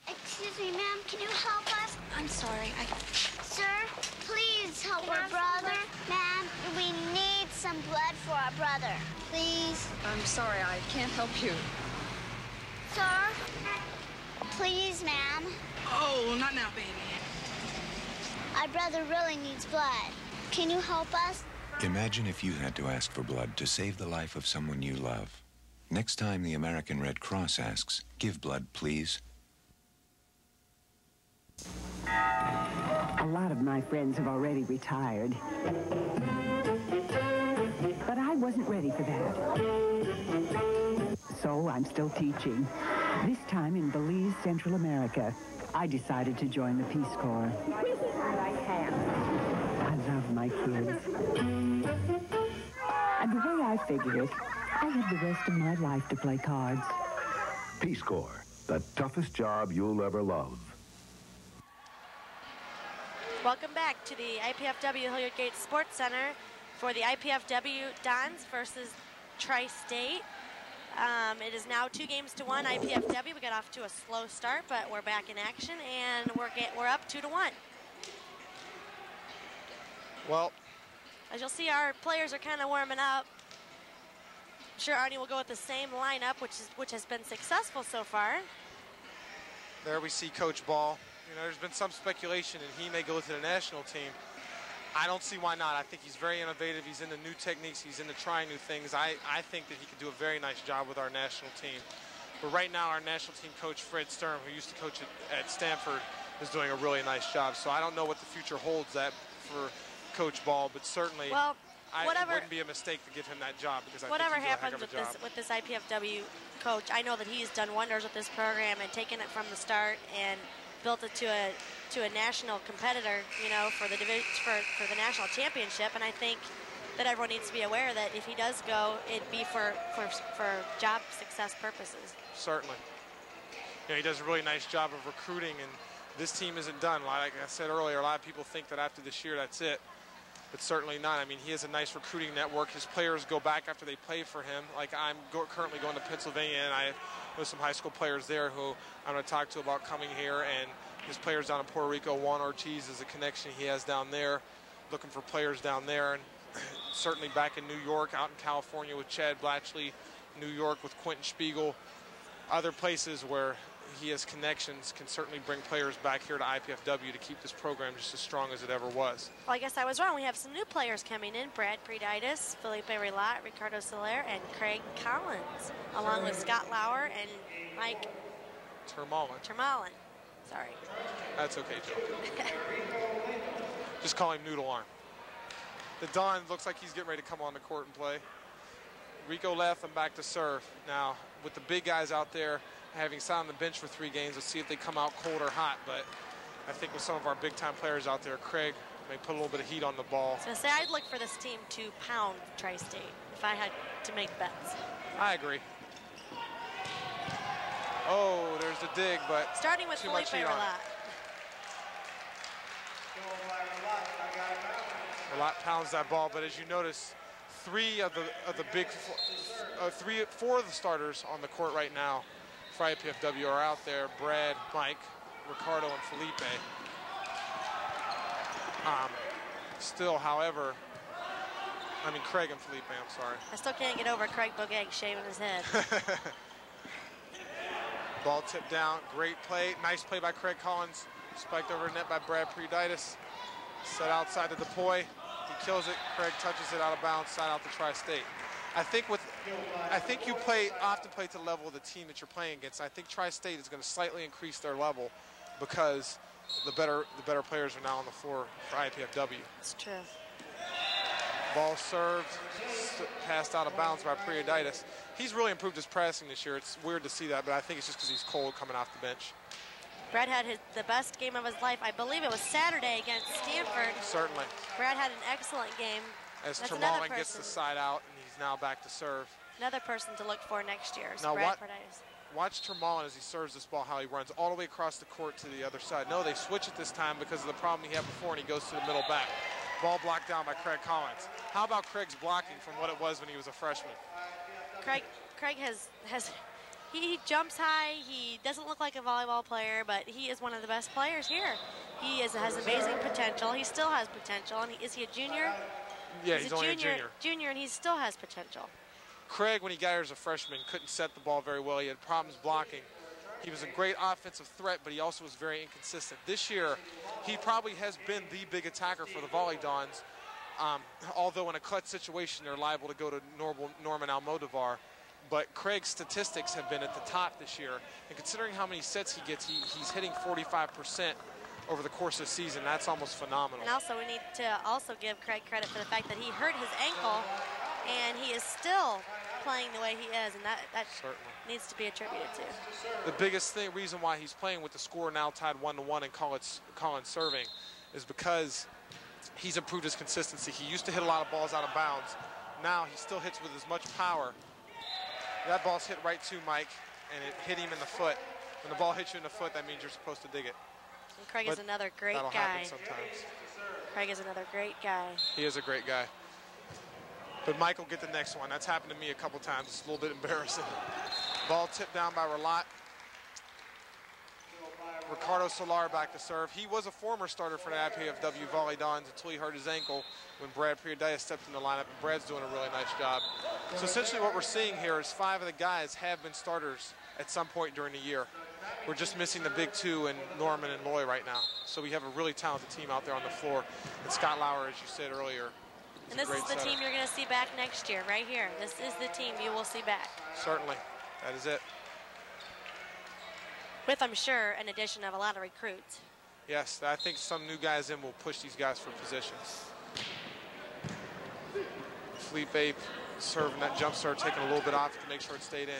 Excuse me, ma'am, can you help us? I'm sorry, Sir, please help our brother. Ma'am, we need some blood for our brother. Please. I'm sorry, I can't help you. Sir, please, ma'am. Oh, not now, baby. Our brother really needs blood. Can you help us? Imagine if you had to ask for blood to save the life of someone you love. Next time the American Red Cross asks, give blood, please. A lot of my friends have already retired. But I wasn't ready for that. So I'm still teaching. This time in Belize, Central America. I decided to join the Peace Corps. I love my kids. And the way I figure it, I have the rest of my life to play cards. Peace Corps, the toughest job you'll ever love. Welcome back to the IPFW Hilliard Gates Sports Center for the IPFW Dons versus Tri-State. It is now 2-1 IPFW. We got off to a slow start, but we're back in action, and we're up 2-1. Well, as you'll see, our players are kind of warming up. I'm sure Arnie will go with the same lineup, which has been successful so far. There we see Coach Ball. You know, there's been some speculation, and he may go to the national team. I don't see why not. I think he's very innovative. He's into new techniques. He's into trying new things. I think that he could do a very nice job with our national team. But right now, our national team coach, Fred Sturm, who used to coach at Stanford, is doing a really nice job. So I don't know what the future holds that for Coach Ball, but certainly it wouldn't be a mistake to give him that job, because I think he'll do a heck of a job. with this IPFW coach, I know that he's done wonders with this program and taken it from the start and built it to a national competitor, you know, for the national championship. And I think that everyone needs to be aware that if he does go, it'd be for job success purposes. Certainly. You know, he does a really nice job of recruiting, and this team isn't done. Like I said earlier, a lot of people think that after this year, that's it. But certainly not. I mean, he has a nice recruiting network. His players go back after they play for him. Like I'm currently going to Pennsylvania, and I know some high school players there who I'm going to talk to about coming here. And his players down in Puerto Rico, Juan Ortiz is a connection he has down there, looking for players down there. And certainly back in New York, out in California with Chad Blatchley, New York with Quentin Spiegel, other places where he has connections can certainly bring players back here to IPFW to keep this program just as strong as it ever was. Well, I guess I was wrong. We have some new players coming in. Brad Preditis, Felipe Relat, Ricardo Soler, and Craig Collins, along with Scott Lauer and Mike Termalen. Sorry. That's okay, Joe. Just call him Noodle Arm. The Don looks like he's getting ready to come on the court and play. Rico left and back to serve. Now, with the big guys out there, having sat on the bench for 3 games, let's see if they come out cold or hot. But I think with some of our big-time players out there, Craig may put a little bit of heat on the ball. I was going to say, I'd look for this team to pound Tri-State if I had to make bets. I agree. Oh, there's the dig, but starting with Felipe Relat. Relat pounds that ball, but as you notice, 4 of the starters on the court right now for IPFW are out there. Brad, Mike, Ricardo, and Felipe. Still, however, I mean Craig and Felipe, I'm sorry. I still can't get over Craig Bogeg shaving his head. Ball tipped down, great play. Nice play by Craig Collins. Spiked over net by Brad Preditis. Set outside to DePoy. He kills it. Craig touches it out of bounds, side out to Tri-State. I think you often play to the level of the team that you're playing against. I think Tri-State is going to slightly increase their level because the better players are now on the floor for IPFW. That's true. Ball served, passed out of bounds by Preditis. He's really improved his passing this year. It's weird to see that, but I think it's just because he's cold coming off the bench. Brad had the best game of his life. I believe it was Saturday against Stanford. Certainly. Brad had an excellent game. As Termalen gets the side out, and he's now back to serve. Another person to look for next year is now Brad Preditis. Watch Termalen as he serves this ball, how he runs all the way across the court to the other side. No, they switch it this time because of the problem he had before, and he goes to the middle back. Ball blocked down by Craig Collins. How about Craig's blocking from what it was when he was a freshman? Craig he jumps high. He doesn't look like a volleyball player, but he is one of the best players here. He has amazing potential. He still has potential. And is he a junior? Yeah, he's only a junior. Junior, and he still has potential. Craig, when he got here as a freshman, couldn't set the ball very well. He had problems blocking. He was a great offensive threat, but he also was very inconsistent. This year, he probably has been the big attacker for the Volleyball. Although in a clutch situation, they're liable to go to Norman Almodovar. But Craig's statistics have been at the top this year. And considering how many sets he gets, he's hitting 45% over the course of the season. That's almost phenomenal. And also, we need to also give Craig credit for the fact that he hurt his ankle, and he is still playing the way he is, and that needs to be attributed to. The biggest reason why he's playing with the score now tied 1-1 and Collins serving is because he's improved his consistency. He used to hit a lot of balls out of bounds. Now he still hits with as much power. That ball's hit right to Mike. and it hit him in the foot. When the ball hits you in the foot, that means you're supposed to dig it. And Craig But is another great that'll guy. happen sometimes. Craig is another great guy. He is a great guy. But Mike will get the next one. That's happened to me a couple times. It's a little bit embarrassing. Ball tipped down by Relat. Ricardo Solar back to serve. He was a former starter for the IPFW Volleyball until he hurt his ankle when Brad Perioditis stepped in the lineup, and Brad's doing a really nice job. So essentially what we're seeing here is 5 of the guys have been starters at some point during the year. We're just missing the big 2 in Norman and Loy right now. So we have a really talented team out there on the floor. And Scott Lauer, as you said earlier, and this is the team you're going to see back next year, right here. This is the team you will see back. Certainly. That is it. With, I'm sure, an addition of a lot of recruits. Yes, I think some new guys in will push these guys for positions. Felipe serving that jump serve, taking a little bit off to make sure it stayed in.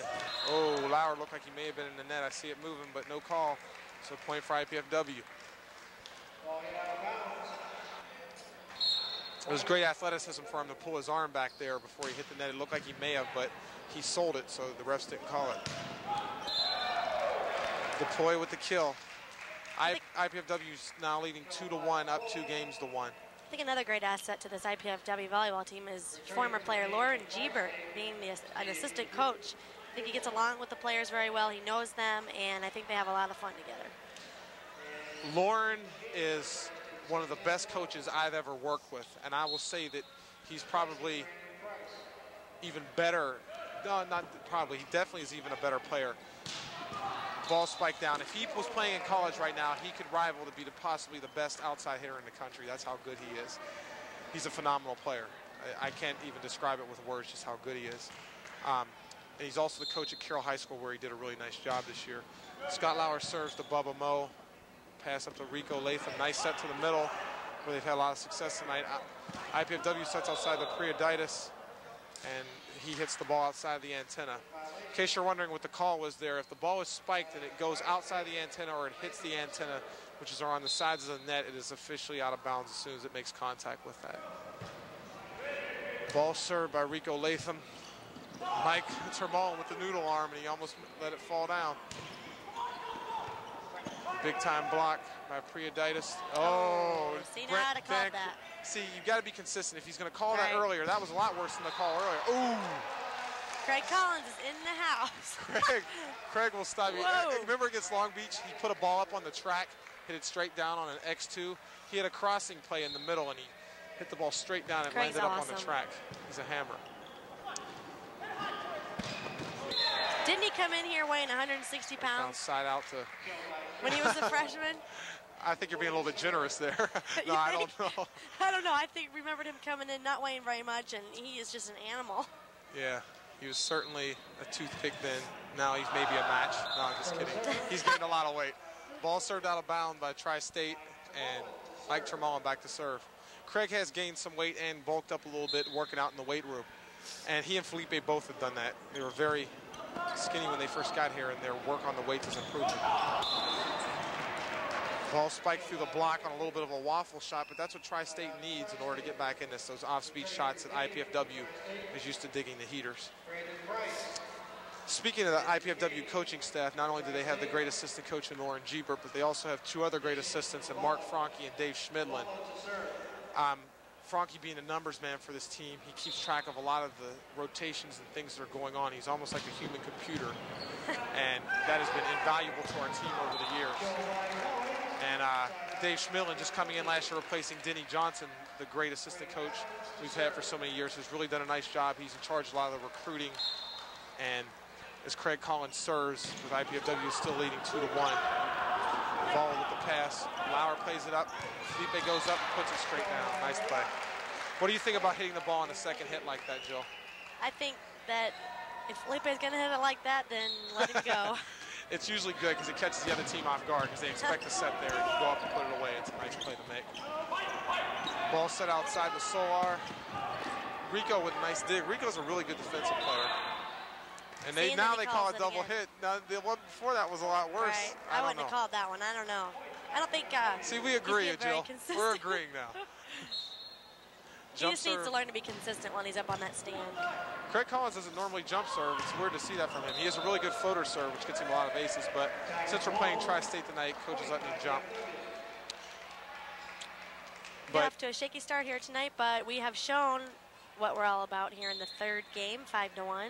Oh, Lauer looked like he may have been in the net. I see it moving, but no call. So point for IPFW. It was great athleticism for him to pull his arm back there before he hit the net. It looked like he may have, but he sold it, so the refs didn't call it. Deploy with the kill. IPFW's now leading 2-1, up 2 games to 1. I think another great asset to this IPFW volleyball team is former player Lauren Gebert being an assistant coach. I think he gets along with the players very well. He knows them, and I think they have a lot of fun together. Lauren is one of the best coaches I've ever worked with, and I will say that he's probably even better. No, not probably. He definitely is even a better player. Ball spiked down. If he was playing in college right now, he could rival to be possibly the best outside hitter in the country. That's how good he is. He's a phenomenal player. I can't even describe it with words just how good he is. And he's also the coach at Carroll High School, where he did a really nice job this year. Scott Lauer serves to Bubba Moe. Pass up to Rico Latham. Nice set to the middle, where they've had a lot of success tonight. IPFW sets outside the Perioditis, and he hits the ball outside the antenna. In case you're wondering what the call was there, if the ball is spiked and it goes outside the antenna or it hits the antenna, which is on the sides of the net, it is officially out of bounds as soon as it makes contact with that. Ball served by Rico Latham. Mike Termal with the noodle arm, and he almost let it fall down. Big time block by Perioditis. Oh, see now how to call that. See, you've got to be consistent. If he's going to call that earlier, that was a lot worse than the call earlier. Ooh. Craig Collins is in the house. Craig will stop you. Whoa. Remember against Long Beach, he put a ball up on the track, hit it straight down on an X2. He had a crossing play in the middle, and he hit the ball straight down and landed up on the track. He's a hammer. Didn't he come in here weighing 160 pounds? Down side out to... When he was a freshman? I think you're being a little bit generous there. No, I don't know. I don't know. I remembered him coming in not weighing very much, and he is just an animal. Yeah, he was certainly a toothpick then. Now he's maybe a match. No, I'm just kidding. He's getting a lot of weight. Ball served out of bounds by Tri-State, and Mike Termal back to serve. Craig has gained some weight and bulked up a little bit working out in the weight room. And he and Felipe both have done that. They were very skinny when they first got here, and their work on the weights is improving. Ball spiked through the block on a little bit of a waffle shot, but that's what Tri-State needs in order to get back in this, those off-speed shots that IPFW is used to digging the heaters. Speaking of the IPFW coaching staff, not only do they have the great assistant coach in Lauren Gebert, but they also have 2 other great assistants, in Mark Franke and Dave Schmidlin. Franke being a numbers man for this team, he keeps track of a lot of the rotations and things that are going on. He's almost like a human computer, and that has been invaluable to our team over the years. And Dave Schmidlin, just coming in last year, replacing Denny Johnson, the great assistant coach we've had for so many years, has really done a nice job. He's in charge of a lot of the recruiting. And as Craig Collins serves, with IPFW still leading 2-1. Ball with the pass. Lauer plays it up. Felipe goes up and puts it straight down. Nice play. What do you think about hitting the ball on the second hit like that, Jill? I think that if Felipe's going to hit it like that, then let him go. It's usually good because it catches the other team off guard because they expect to set there and you go up and put it away. It's a nice play to make. Ball set outside the Solar. Rico with a nice dig. Rico's a really good defensive player. And now they call it double hit. Now, the one before that was a lot worse. Right. I wouldn't have called that one. I don't know. I don't think... See, we agree, Jill. We're agreeing now. He just needs to learn to be consistent when he's up on that stand. Craig Collins doesn't normally jump serve. It's weird to see that from him. He has a really good floater serve, which gets him a lot of aces, but since we're playing Tri-State tonight, coach is letting him jump. We're off to a shaky start here tonight, but we have shown what we're all about here in the third game, 5-1.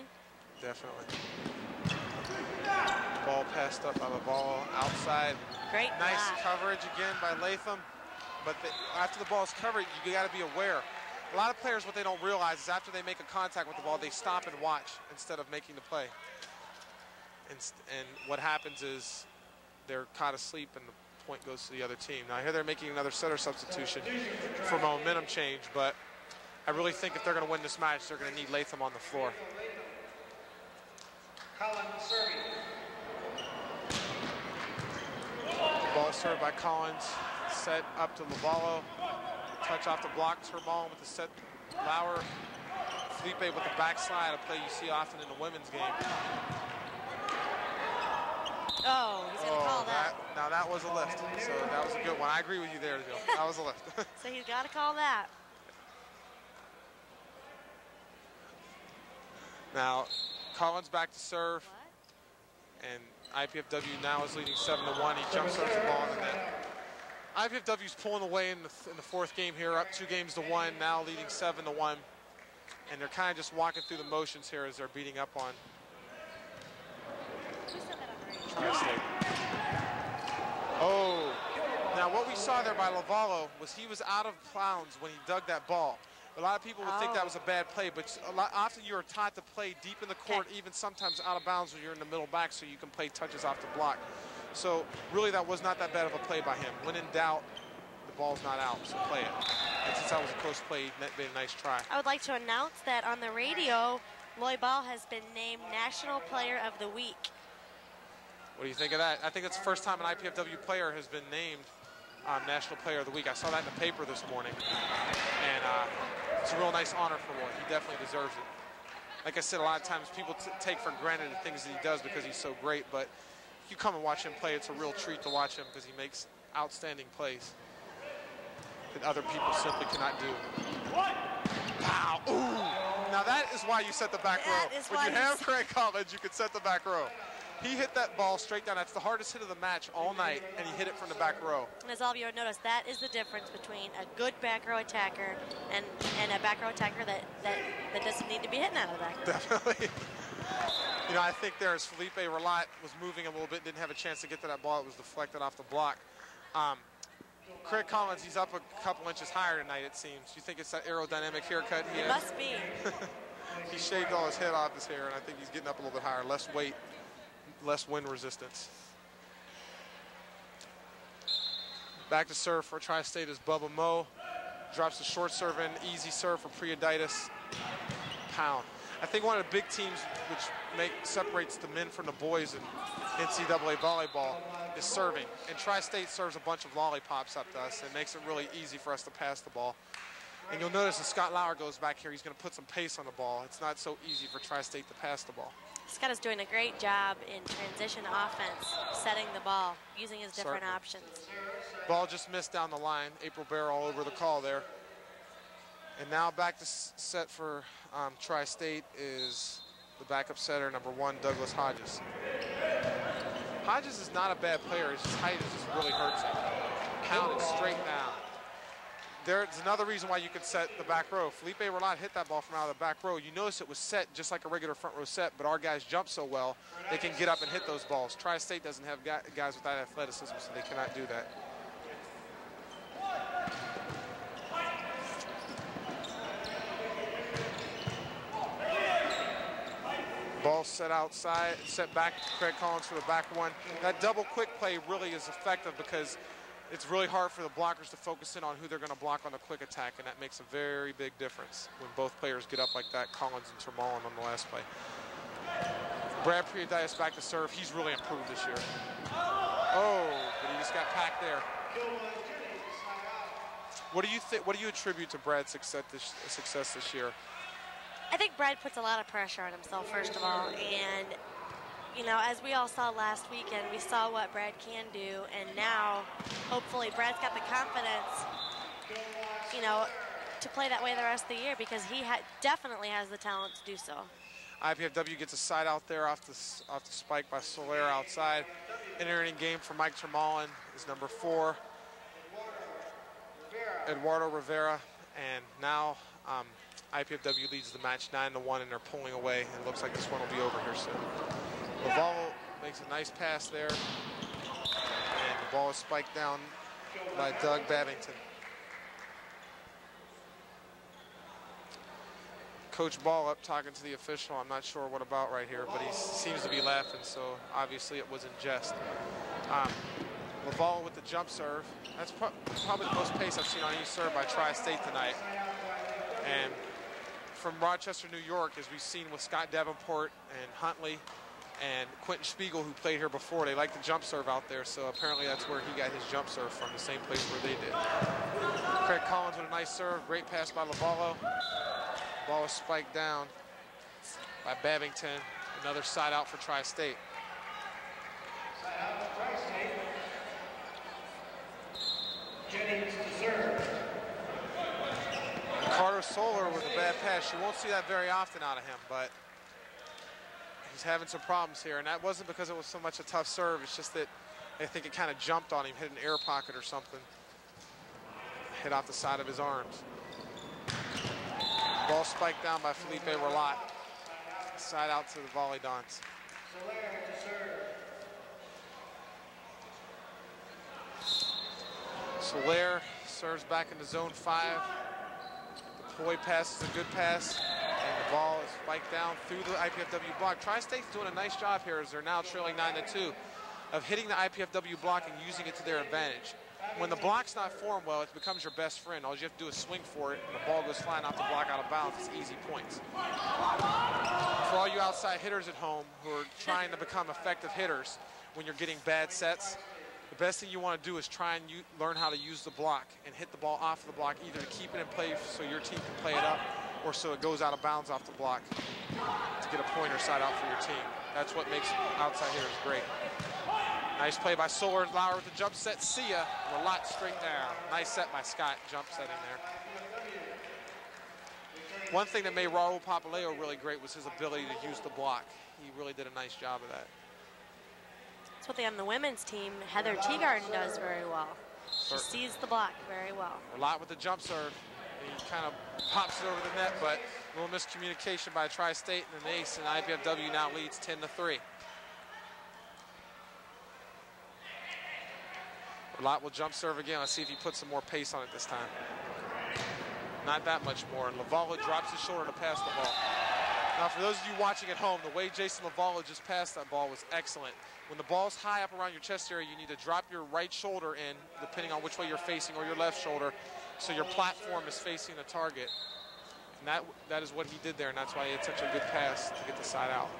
Definitely. Ball passed up by the ball outside. Great Nice block. coverage again by Latham. But after the ball is covered, you got to be aware. A lot of players, what they don't realize is after they make a contact with the ball, they stop and watch instead of making the play. And what happens is they're caught asleep and the point goes to the other team. Now here they're making another setter substitution for momentum change, but I really think if they're going to win this match, they're going to need Latham on the floor. Ball served by Collins, set up to Lavallo. Touch off the block, Termon with the set. Lauer, Felipe with the backslide, a play you see often in the women's game. Oh, he's going to call that. Now that was a lift, so that was a good one. I agree with you there, Jill. That was a lift. So he's got to call that. Now, Collins back to serve. And IPFW now is leading 7-1. He jump serves the ball in the net. IPFW's pulling away in the fourth game here, up 2-1, now leading 7-1. And they're kind of just walking through the motions here as they're beating up on Tri-State. Oh, now what we saw there by Lavallo was he was out of bounds when he dug that ball. A lot of people would think that was a bad play, but often you are taught to play deep in the court, even sometimes out of bounds when you're in the middle back, so you can play touches off the block. So really that was not that bad of a play by him. When in doubt, the ball's not out, so play it. And since that was a close play, that made a nice try. I would like to announce that on the radio, Loy Ball has been named National Player of the Week. What do you think of that? I think it's the first time an IPFW player has been named National Player of the Week. I saw that in the paper this morning. And it's a real nice honor for Loy. He definitely deserves it. Like I said, a lot of times people take for granted the things that he does because he's so great, but you come and watch him play, it's a real treat to watch him because he makes outstanding plays that other people simply cannot do. Wow, ooh. Now that is why you set the back row. When you have Craig Collins, you can set the back row. He hit that ball straight down. That's the hardest hit of the match all night, and he hit it from the back row. And as all of you have noticed, that is the difference between a good back row attacker and a back row attacker that doesn't need to be hitting out of the back row. Definitely. You know, I think there as Felipe Relat was moving a little bit, didn't have a chance to get to that ball. It was deflected off the block. Craig Collins, he's up a couple inches higher tonight, it seems. You think it's that aerodynamic haircut he has? It must be. He shaved all his head off his hair, and I think he's getting up a little bit higher. Less weight, less wind resistance. Back to serve for Tri-State is Bubba Moe. Drops the short serve in, easy serve for Prioditis. Pound. I think one of the big teams which separates the men from the boys in NCAA volleyball is serving. And Tri-State serves a bunch of lollipops up to us and makes it really easy for us to pass the ball. And you'll notice as Scott Lauer goes back here, he's going to put some pace on the ball. It's not so easy for Tri-State to pass the ball. Scott is doing a great job in transition offense, setting the ball, using his different options. Ball just missed down the line. April Bear all over the call there. And now back to set for Tri-State is the backup setter, number 1, Douglas Hodges. Hodges is not a bad player. His height just really hurts him. Pounded straight down. There's another reason why you can set the back row. Felipe Relat hit that ball from out of the back row. You notice it was set just like a regular front row set, but our guys jump so well, they can get up and hit those balls. Tri-State doesn't have guys with that athleticism, so they cannot do that. Ball set outside, set back to Craig Collins for the back one. That double quick play really is effective because it's really hard for the blockers to focus in on who they're going to block on the quick attack, and that makes a very big difference when both players get up like that, Collins and Termon on the last play. Brad Prioditis back to serve. He's really improved this year. Oh, but he just got packed there. What do you think? What do you attribute to Brad's success this year? I think Brad puts a lot of pressure on himself, first of all, and you know, as we all saw last weekend, we saw what Brad can do, and now, hopefully, Brad's got the confidence, you know, to play that way the rest of the year because he definitely has the talent to do so. IPFW gets a side out there off the spike by Soler outside. Entering game for Mike Termalen is number 4, Eduardo Rivera. And now IPFW leads the match 9-1, and they're pulling away. And it looks like this one will be over here soon. Lavallo makes a nice pass there. And the ball is spiked down by Doug Babington. Coach Ball up talking to the official. I'm not sure what about right here, but he seems to be laughing, so obviously it was in jest. Lavallo with the jump serve. That's probably the most pace I've seen on any serve by Tri-State tonight. And from Rochester, New York, as we've seen with Scott Davenport and Huntley and Quentin Spiegel, who played here before, they like the jump serve out there, so apparently that's where he got his jump serve from, the same place where they did. Craig Collins with a nice serve. Great pass by Lavallo. Ball is spiked down by Babington. Another side out for Tri-State. Carter Soler with a bad pass. You won't see that very often out of him, but he's having some problems here. And that wasn't because it was so much a tough serve. It's just that I think it kind of jumped on him, hit an air pocket or something. Hit off the side of his arms. Ball spiked down by Felipe Relat. Side out to the Volleyball. Soler serves back into zone 5. The Poi pass is a good pass. And the ball is spiked down through the IPFW block. Tri-State's doing a nice job here as they're now trailing 9-2 of hitting the IPFW block and using it to their advantage. When the block's not formed well, it becomes your best friend. All you have to do is swing for it, and the ball goes flying off the block out of bounds. It's easy points. For all you outside hitters at home who are trying to become effective hitters when you're getting bad sets, the best thing you want to do is try and learn how to use the block and hit the ball off the block, either to keep it in play so your team can play it up, or so it goes out of bounds off the block to get a point or side out for your team. That's what makes outside hitters great. Nice play by Soler. Lauer with the jump set. See ya. Relat straight down. Nice set by Scott, jump setting there. One thing that made Raul Papaleo really great was his ability to use the block. He really did a nice job of that. That's what they on the women's team, Heather Teagarden, does very well. She sees the block very well. Relat with the jump serve. He kind of pops it over the net, but a little miscommunication by Tri-State, and an ace, and IPFW now leads 10-3. Relat will jump serve again. Let's see if he puts some more pace on it this time. Not that much more. And Lavallo drops his shoulder to pass the ball. Now, for those of you watching at home, the way Jason Lavallo just passed that ball was excellent. When the ball's high up around your chest area, you need to drop your right shoulder in, depending on which way you're facing, or your left shoulder, so your platform is facing the target. And that is what he did there, and that's why he had such a good pass to get the side out.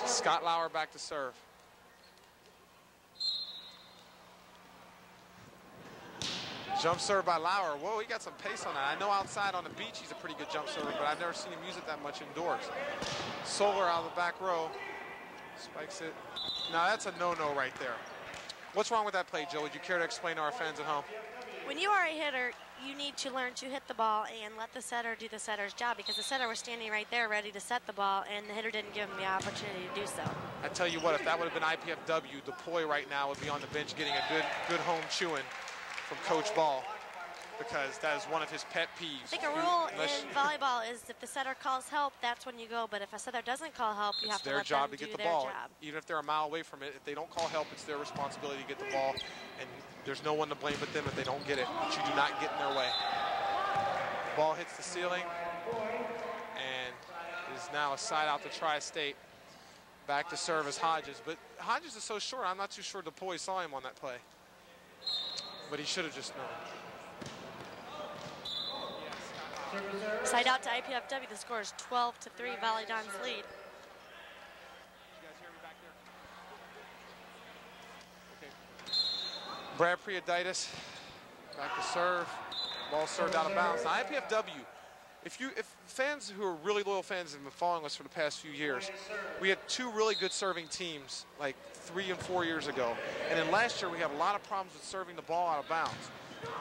Scott Lauer back to serve. Jump serve by Lauer. Whoa, he got some pace on that. I know outside on the beach he's a pretty good jump server, but I've never seen him use it that much indoors. Soler out of the back row. Spikes it. Now that's a no-no right there. What's wrong with that play, Joe? Would you care to explain to our fans at home? When you are a hitter, you need to learn to hit the ball and let the setter do the setter's job, because the setter was standing right there ready to set the ball, and the hitter didn't give him the opportunity to do so. I tell you what, if that would have been IPFW, DePoy right now would be on the bench getting a good home chewing from Coach Ball, because that is one of his pet peeves. I think a rule in volleyball is if the setter calls help, that's when you go. But if a setter doesn't call help, you have to let them do their job. Even if they're a mile away from it, if they don't call help, it's their responsibility to get the ball. And there's no one to blame but them if they don't get it. But you do not get in their way. The ball hits the ceiling, and it is now a side out to Tri-State. Back to serve is Hodges. But Hodges is so short, I'm not too sure DePoy saw him on that play. But he should have just known. Side out to IPFW. The score is 12-3. Volleyball's lead. Brad Prioditis back to serve. Ball served out of bounds. Now, IPFW if fans who are really loyal fans have been following us for the past few years, we had 2 really good serving teams like 3 and 4 years ago. And then last year we had a lot of problems with serving the ball out of bounds.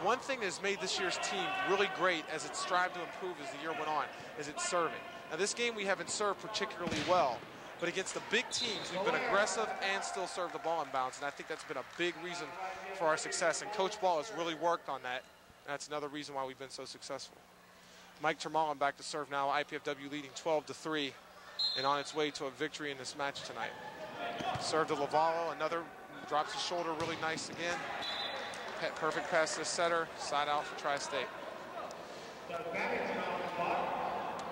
One thing that has made this year's team really great as it strived to improve as the year went on is its serving. Now this game we haven't served particularly well, but against the big teams we've been aggressive and still served the ball in bounds, and I think that's been a big reason for our success. And Coach Ball has really worked on that. And that's another reason why we've been so successful. Mike Termalen back to serve now. IPFW leading 12-3 and on its way to a victory in this match tonight. Serve to Lavallo, another drops his shoulder really nice again. Perfect pass to the setter, side out for Tri-State.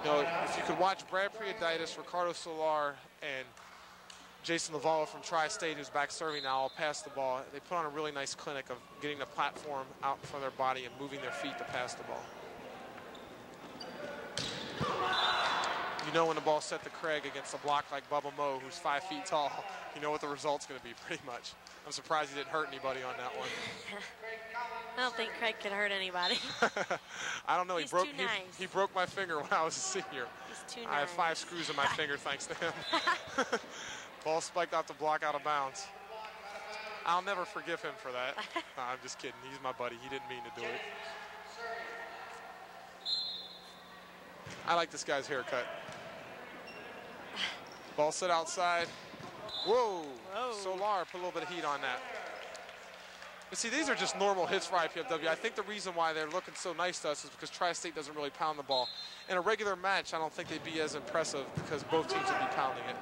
You know, if you could watch Brad Prioditis, Ricardo Solar, and Jason Lavallo from Tri-State, who's back serving now, all pass the ball. They put on a really nice clinic of getting the platform out in front of their body and moving their feet to pass the ball. You know when the ball's set to Craig against a block like Bubba Moe, who's 5 feet tall, you know what the result's going to be pretty much. I'm surprised he didn't hurt anybody on that one. I don't think Craig can hurt anybody. I don't know. He's too nice. He broke my finger when I was a senior. He's too nice. I have 5 screws in my finger thanks to him. Ball spiked off the block out of bounds. I'll never forgive him for that. No, I'm just kidding. He's my buddy. He didn't mean to do it. I like this guy's haircut. Ball set outside. Whoa. Solar put a little bit of heat on that. But see, these are just normal hits for IPFW. I think the reason why they're looking so nice to us is because Tri-State doesn't really pound the ball. In a regular match, I don't think they'd be as impressive because both teams would be pounding it.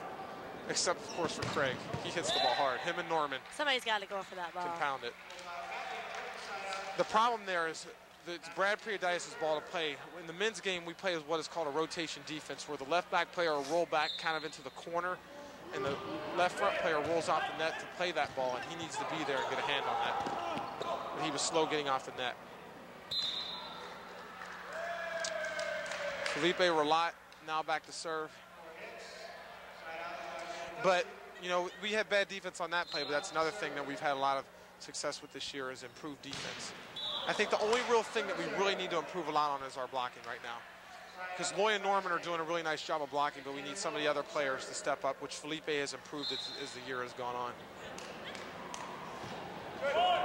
Except, of course, for Craig. He hits the ball hard. Him and Norman. Somebody's got to go for that ball. Can pound it. The problem there is that it's Brad Prioditis' ball to play. In the men's game, we play what is called a rotation defense, where the left back player will roll back kind of into the corner, and the left front player rolls off the net to play that ball, and he needs to be there and get a hand on that. But he was slow getting off the net. Felipe Relat now back to serve. But, you know, we had bad defense on that play, but that's another thing that we've had a lot of success with this year is improved defense. I think the only real thing that we really need to improve a lot on is our blocking right now. Because Loy and Norman are doing a really nice job of blocking, but we need some of the other players to step up, which Felipe has improved as the year has gone on.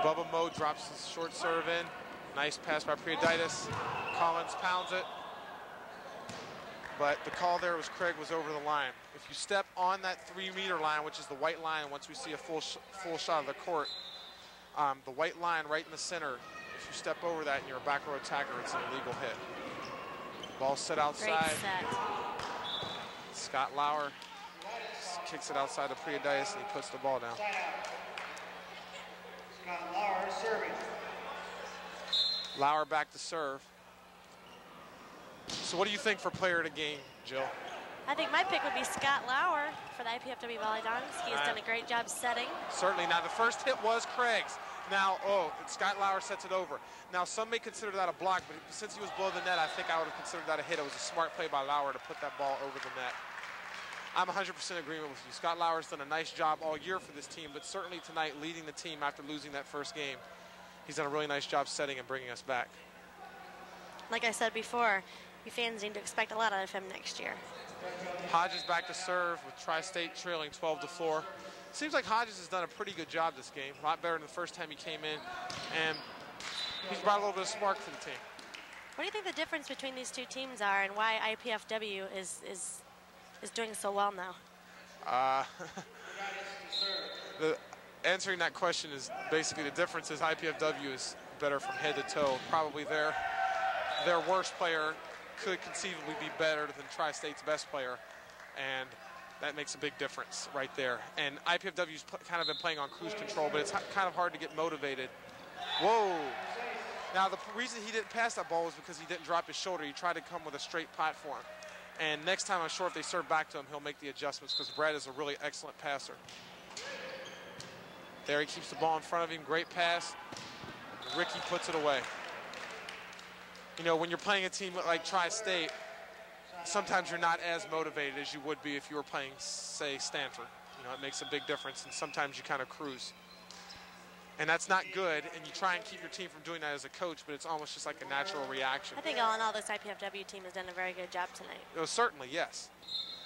Bubba Moe drops his short serve in. Nice pass by Prioditis. Collins pounds it. But the call there was Craig was over the line. If you step on that 3-meter line, which is the white line, once we see a full shot of the court, the white line right in the center, if you step over that and you're a back row attacker, it's an illegal hit. Ball set outside. Scott Lauer kicks it outside of Prioditis and he puts the ball down. Scott Lauer serving. Lauer back to serve. So what do you think for player of the game, Jill? I think my pick would be Scott Lauer for the IPFW Volleyball. He has done a great job setting. Certainly. Now, the first hit was Craig's. Now, Scott Lauer sets it over. Now, some may consider that a block, but since he was below the net, I think I would have considered that a hit. It was a smart play by Lauer to put that ball over the net. I'm 100% agreement with you. Scott Lauer's done a nice job all year for this team, but certainly tonight leading the team after losing that first game, he's done a really nice job setting and bringing us back. Like I said before, you fans need to expect a lot out of him next year. Hodges back to serve with Tri-State trailing 12-4. Seems like Hodges has done a pretty good job this game. A lot better than the first time he came in. And he's brought a little bit of spark to the team. What do you think the difference between these two teams are and why IPFW is doing so well now? Answering that question is basically the difference is IPFW is better from head to toe. Probably their worst player could conceivably be better than Tri-State's best player, and that makes a big difference right there. And IPFW's kind of been playing on cruise control, but it's kind of hard to get motivated. Whoa. Now, the reason he didn't pass that ball was because he didn't drop his shoulder. He tried to come with a straight platform. And next time, I'm sure if they serve back to him, he'll make the adjustments because Brad is a really excellent passer. There he keeps the ball in front of him. Great pass. Ricky puts it away. You know, when you're playing a team like Tri-State, sometimes you're not as motivated as you would be if you were playing, say, Stanford. You know, it makes a big difference, and sometimes you kind of cruise. And that's not good, and you try and keep your team from doing that as a coach, but it's almost just like a natural reaction. I think all in all, this IPFW team has done a very good job tonight. Oh, certainly, yes.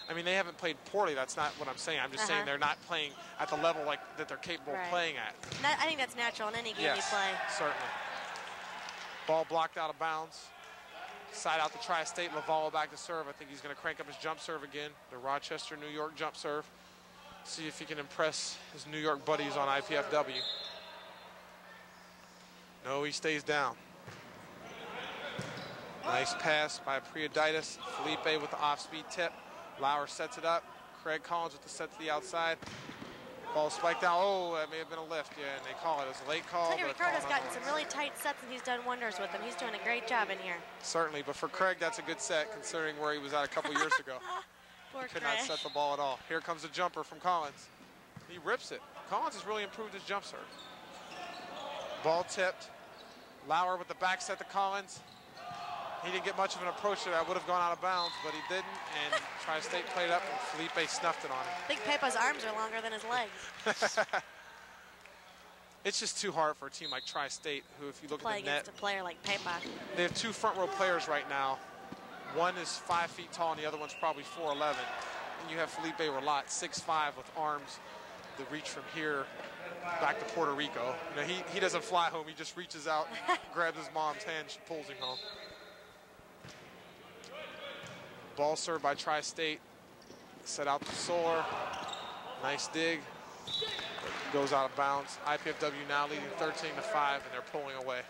I mean, they haven't played poorly. That's not what I'm saying. I'm just saying they're not playing at the level like that they're capable of playing at. I think that's natural in any game you play. Certainly. Ball blocked out of bounds. Side out to Tri-State. Lavallo back to serve. I think he's going to crank up his jump serve again. The Rochester, New York jump serve. See if he can impress his New York buddies on IPFW. No, he stays down. Nice pass by Prioditis. Felipe with the off-speed tip. Lauer sets it up. Craig Collins with the set to the outside. Ball spiked down. Oh, that may have been a lift. Yeah, and they call it. It was a late call. Ricardo's gotten some really tight sets, and he's done wonders with them. He's doing a great job in here. Certainly, but for Craig, that's a good set, considering where he was at a couple years ago. Poor He could not set the ball at all. Here comes a jumper from Collins. He rips it. Collins has really improved his jump serve. Ball tipped. Lauer with the back set to Collins. He didn't get much of an approach to that. Would have gone out of bounds, but he didn't. And Tri-State played it up, and Felipe snuffed it on him. I think Pepa's arms are longer than his legs. It's just too hard for a team like Tri-State, who, if you look at the net, against a player like Pepa. They have two front row players right now. One is 5 feet tall, and the other one's probably 4'11". And you have Felipe Relat, 6'5", with arms that reach from here back to Puerto Rico. You know, he doesn't fly home. He just reaches out, grabs his mom's hand, she pulls him home. Ball served by Tri-State. Set out to Solar. Nice dig. Goes out of bounds. IPFW now leading 13-5, and they're pulling away.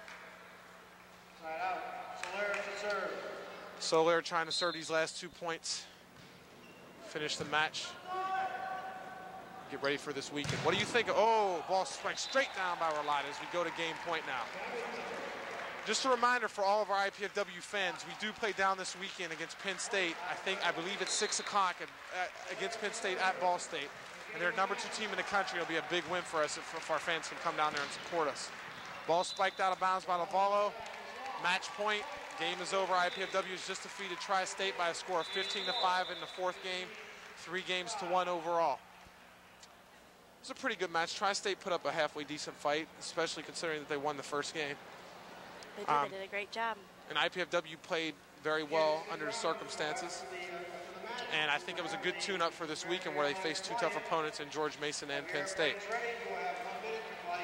Side out. Soler to serve. Soler trying to serve these last 2 points. Finish the match. Get ready for this weekend. What do you think? Oh, ball strikes straight down by Relat as we go to game point now. Just a reminder for all of our IPFW fans, we do play down this weekend against Penn State. I believe it's 6 o'clock against Penn State at Ball State. And they're number 2 team in the country. It'll be a big win for us if our fans can come down there and support us. Ball spiked out of bounds by Lavallo. Match point. Game is over. IPFW has just defeated Tri-State by a score of 15-5 in the 4th game. 3-1 overall. It was a pretty good match. Tri-State put up a halfway decent fight, especially considering that they won the 1st game. They did a great job. And IPFW played very well under the circumstances. And I think it was a good tune-up for this weekend where they faced 2 tough opponents in George Mason and Penn State.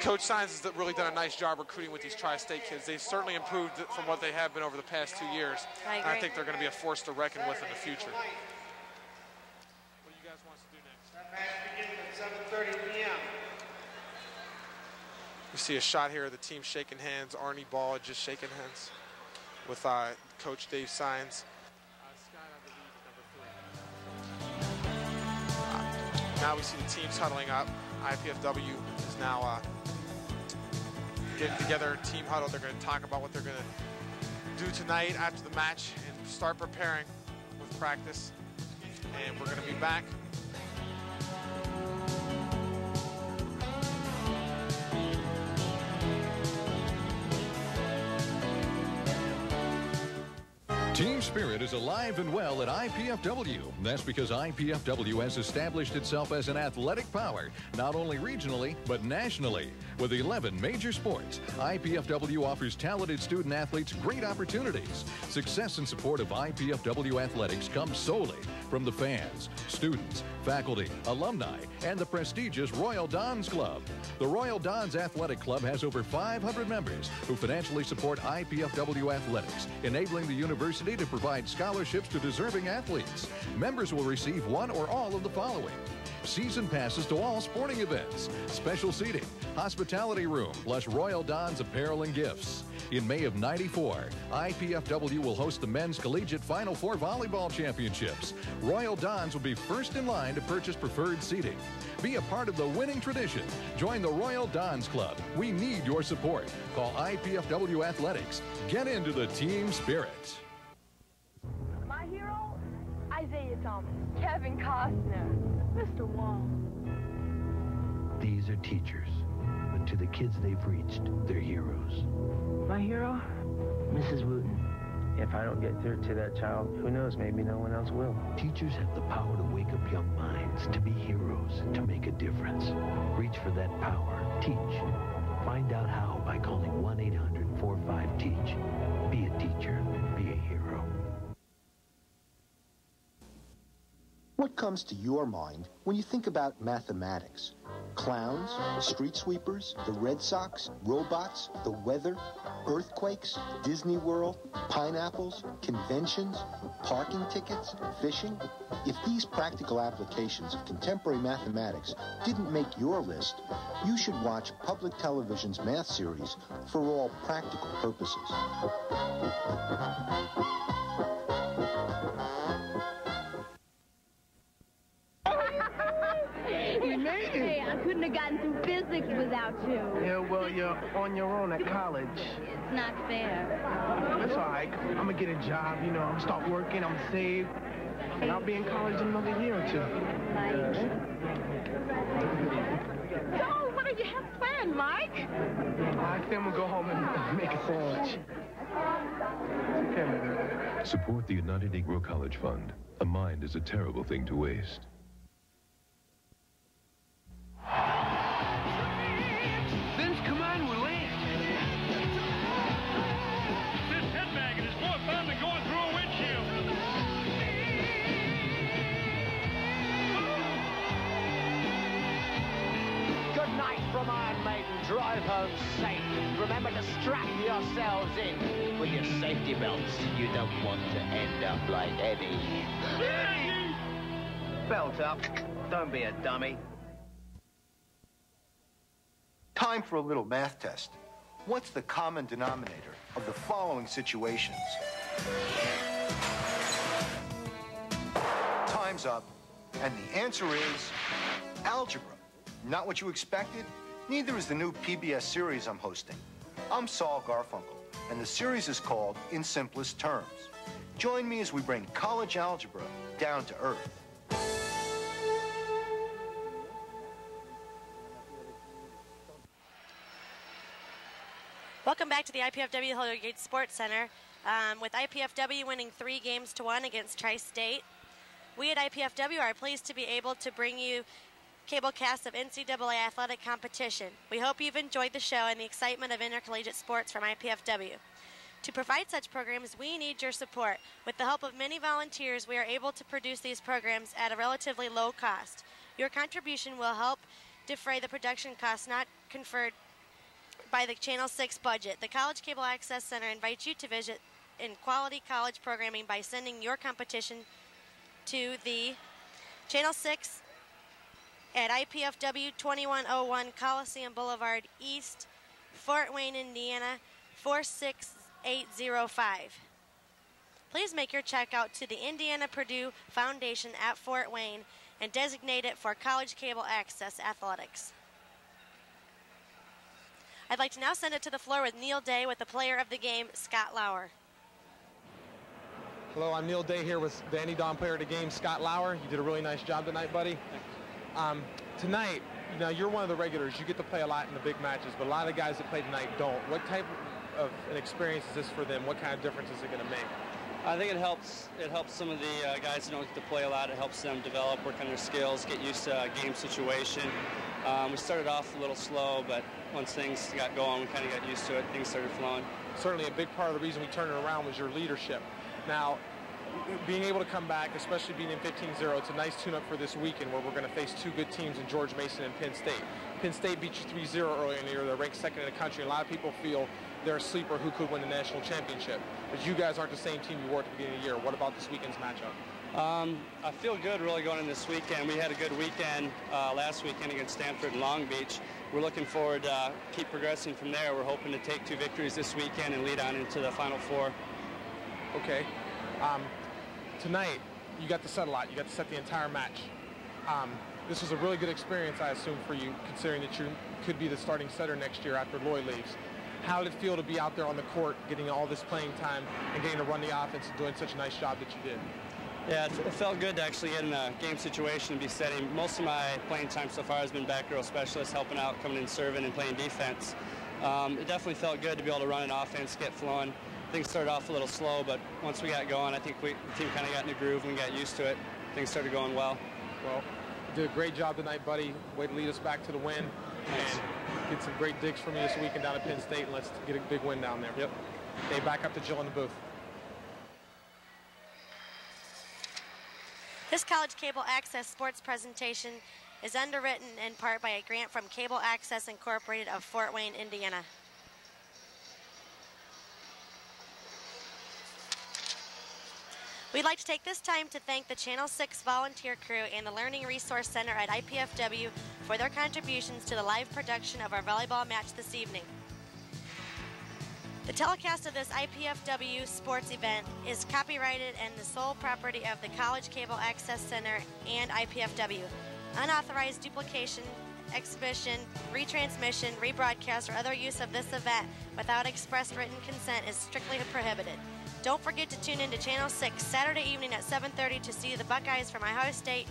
Coach Sines has really done a nice job recruiting with these Tri-State kids. They've certainly improved from what they have been over the past 2 years. I agree. And I think they're going to be a force to reckon with in the future. What do you guys want us to do next? That match begins at 7:30 p.m. You see a shot here of the team shaking hands. Arnie Ball just shaking hands with Coach Dave Sines. Now we see the teams huddling up. IPFW is now getting together, team huddle. They're going to talk about what they're going to do tonight after the match and start preparing with practice. And we're going to be back. Team spirit is alive and well at IPFW. That's because IPFW has established itself as an athletic power, not only regionally, but nationally. With 11 major sports, IPFW offers talented student athletes great opportunities. Success and support of IPFW athletics comes solely from the fans, students, faculty, alumni, and the prestigious Royal Dons Club. The Royal Dons Athletic Club has over 500 members who financially support IPFW athletics, enabling the university to provide scholarships to deserving athletes. Members will receive one or all of the following: season passes to all sporting events, special seating, hospitality room, plus Royal Dons apparel and gifts. In May of '94, IPFW will host the men's collegiate Final Four volleyball championships. Royal Dons will be first in line to purchase preferred seating. Be a part of the winning tradition. Join the Royal Dons Club. We need your support. Call IPFW Athletics. Get into the team spirit. My hero? Isaiah Thomas, Kevin Costner, Mr. Wong. These are teachers, but to the kids they've reached, they're heroes. My hero? Mrs. Wooten. If I don't get through to that child, who knows, maybe no one else will. Teachers have the power to wake up young minds, to be heroes, to make a difference. Reach for that power. Teach. Find out how by calling 1-800-45-TEACH. Be a teacher. Be a hero. What comes to your mind when you think about mathematics? Clowns, street sweepers, the Red Sox, robots, the weather, earthquakes, Disney World, pineapples, conventions, parking tickets, fishing? If these practical applications of contemporary mathematics didn't make your list, you should watch public television's math series For All Practical Purposes. We made it. Hey, I couldn't have gotten through physics without you. Yeah, well, you're on your own at college. It's not fair. That's all right. I'm going to get a job, you know. I'm start working, I'm save. And I'll be in college in another year or two. So, what do you have planned, Mike? I think I'm going to go home and make a sandwich. Support the United Negro College Fund. A mind is a terrible thing to waste. Vince, come on, we're late. This headbagging is more fun than going through a windshield. Good night from Iron Maiden. Drive home safe. Remember to strap yourselves in with your safety belts. You don't want to end up like Eddie. Belt up. Don't be a dummy. Time for a little math test. What's the common denominator of the following situations? Time's up, and the answer is algebra. Not what you expected? Neither is the new PBS series I'm hosting. I'm Saul Garfunkel, and the series is called In Simplest Terms. Join me as we bring college algebra down to earth. Welcome back to the IPFW Hillier Gate Sports Center. With IPFW winning 3-1 against Tri-State, we at IPFW are pleased to be able to bring you cablecasts of NCAA athletic competition. We hope you've enjoyed the show and the excitement of intercollegiate sports from IPFW. To provide such programs, we need your support. With the help of many volunteers, we are able to produce these programs at a relatively low cost. Your contribution will help defray the production costs not conferred by the Channel 6 budget. The College Cable Access Center invites you to visit in quality college programming by sending your competition to the Channel 6 at IPFW 2101 Coliseum Boulevard East, Fort Wayne, Indiana 46805. Please make your check out to the Indiana Purdue Foundation at Fort Wayne and designate it for College Cable Access Athletics. I'd like to now send it to the floor with Neil Day with the player of the game, Scott Lauer. Hello, I'm Neil Day here with the Andy Don player of the game, Scott Lauer. You did a really nice job tonight, buddy. Tonight, you know, you're one of the regulars. You get to play a lot in the big matches, but a lot of the guys that play tonight don't. What type of an experience is this for them? What kind of difference is it going to make? I think it helps some of the guys who don't get to play a lot. It helps them develop, work on their skills, get used to a game situation. We started off a little slow, but once things got going, we kind of got used to it. Things started flowing. Certainly a big part of the reason we turned it around was your leadership. Now, being able to come back, especially being in 15-0, it's a nice tune-up for this weekend where we're going to face two good teams in George Mason and Penn State. Penn State beat you 3-0 earlier in the year. They're ranked second in the country. A lot of people feel they're a sleeper who could win the national championship. But you guys aren't the same team you were at the beginning of the year. What about this weekend's matchup? I feel good really going in this weekend. We had a good weekend last weekend against Stanford and Long Beach. We're looking forward to keep progressing from there. We're hoping to take 2 victories this weekend and lead on into the Final Four. Okay. Tonight, you got to set a lot. You got to set the entire match. This was a really good experience, I assume, for you, considering that you could be the starting setter next year after Lloyd leaves. How did it feel to be out there on the court, getting all this playing time and getting to run the offense and doing such a nice job that you did? Yeah, it felt good to actually get in a game situation and be setting. Most of my playing time so far has been back row specialist, helping out, coming in serving and playing defense. It definitely felt good to be able to run an offense, get flowing. Things started off a little slow, but once we got going, I think the team kind of got in the groove and we got used to it. Things started going well. Well, you did a great job tonight, buddy. Way to lead us back to the win. and get some great digs for me this weekend down at Penn State, and let's get a big win down there. Yep. Okay, back up to Jill in the booth. This College Cable Access sports presentation is underwritten in part by a grant from Cable Access Incorporated of Fort Wayne, Indiana. We'd like to take this time to thank the Channel 6 volunteer crew and the Learning Resource Center at IPFW for their contributions to the live production of our volleyball match this evening. The telecast of this IPFW sports event is copyrighted and the sole property of the College Cable Access Center and IPFW. Unauthorized duplication, exhibition, retransmission, rebroadcast, or other use of this event without express written consent is strictly prohibited. Don't forget to tune in to Channel 6 Saturday evening at 7:30 to see the Buckeyes from Ohio State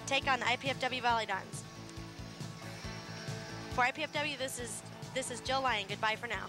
take on the IPFW Volleyball. For IPFW, this is Jill Lyon. Goodbye for now.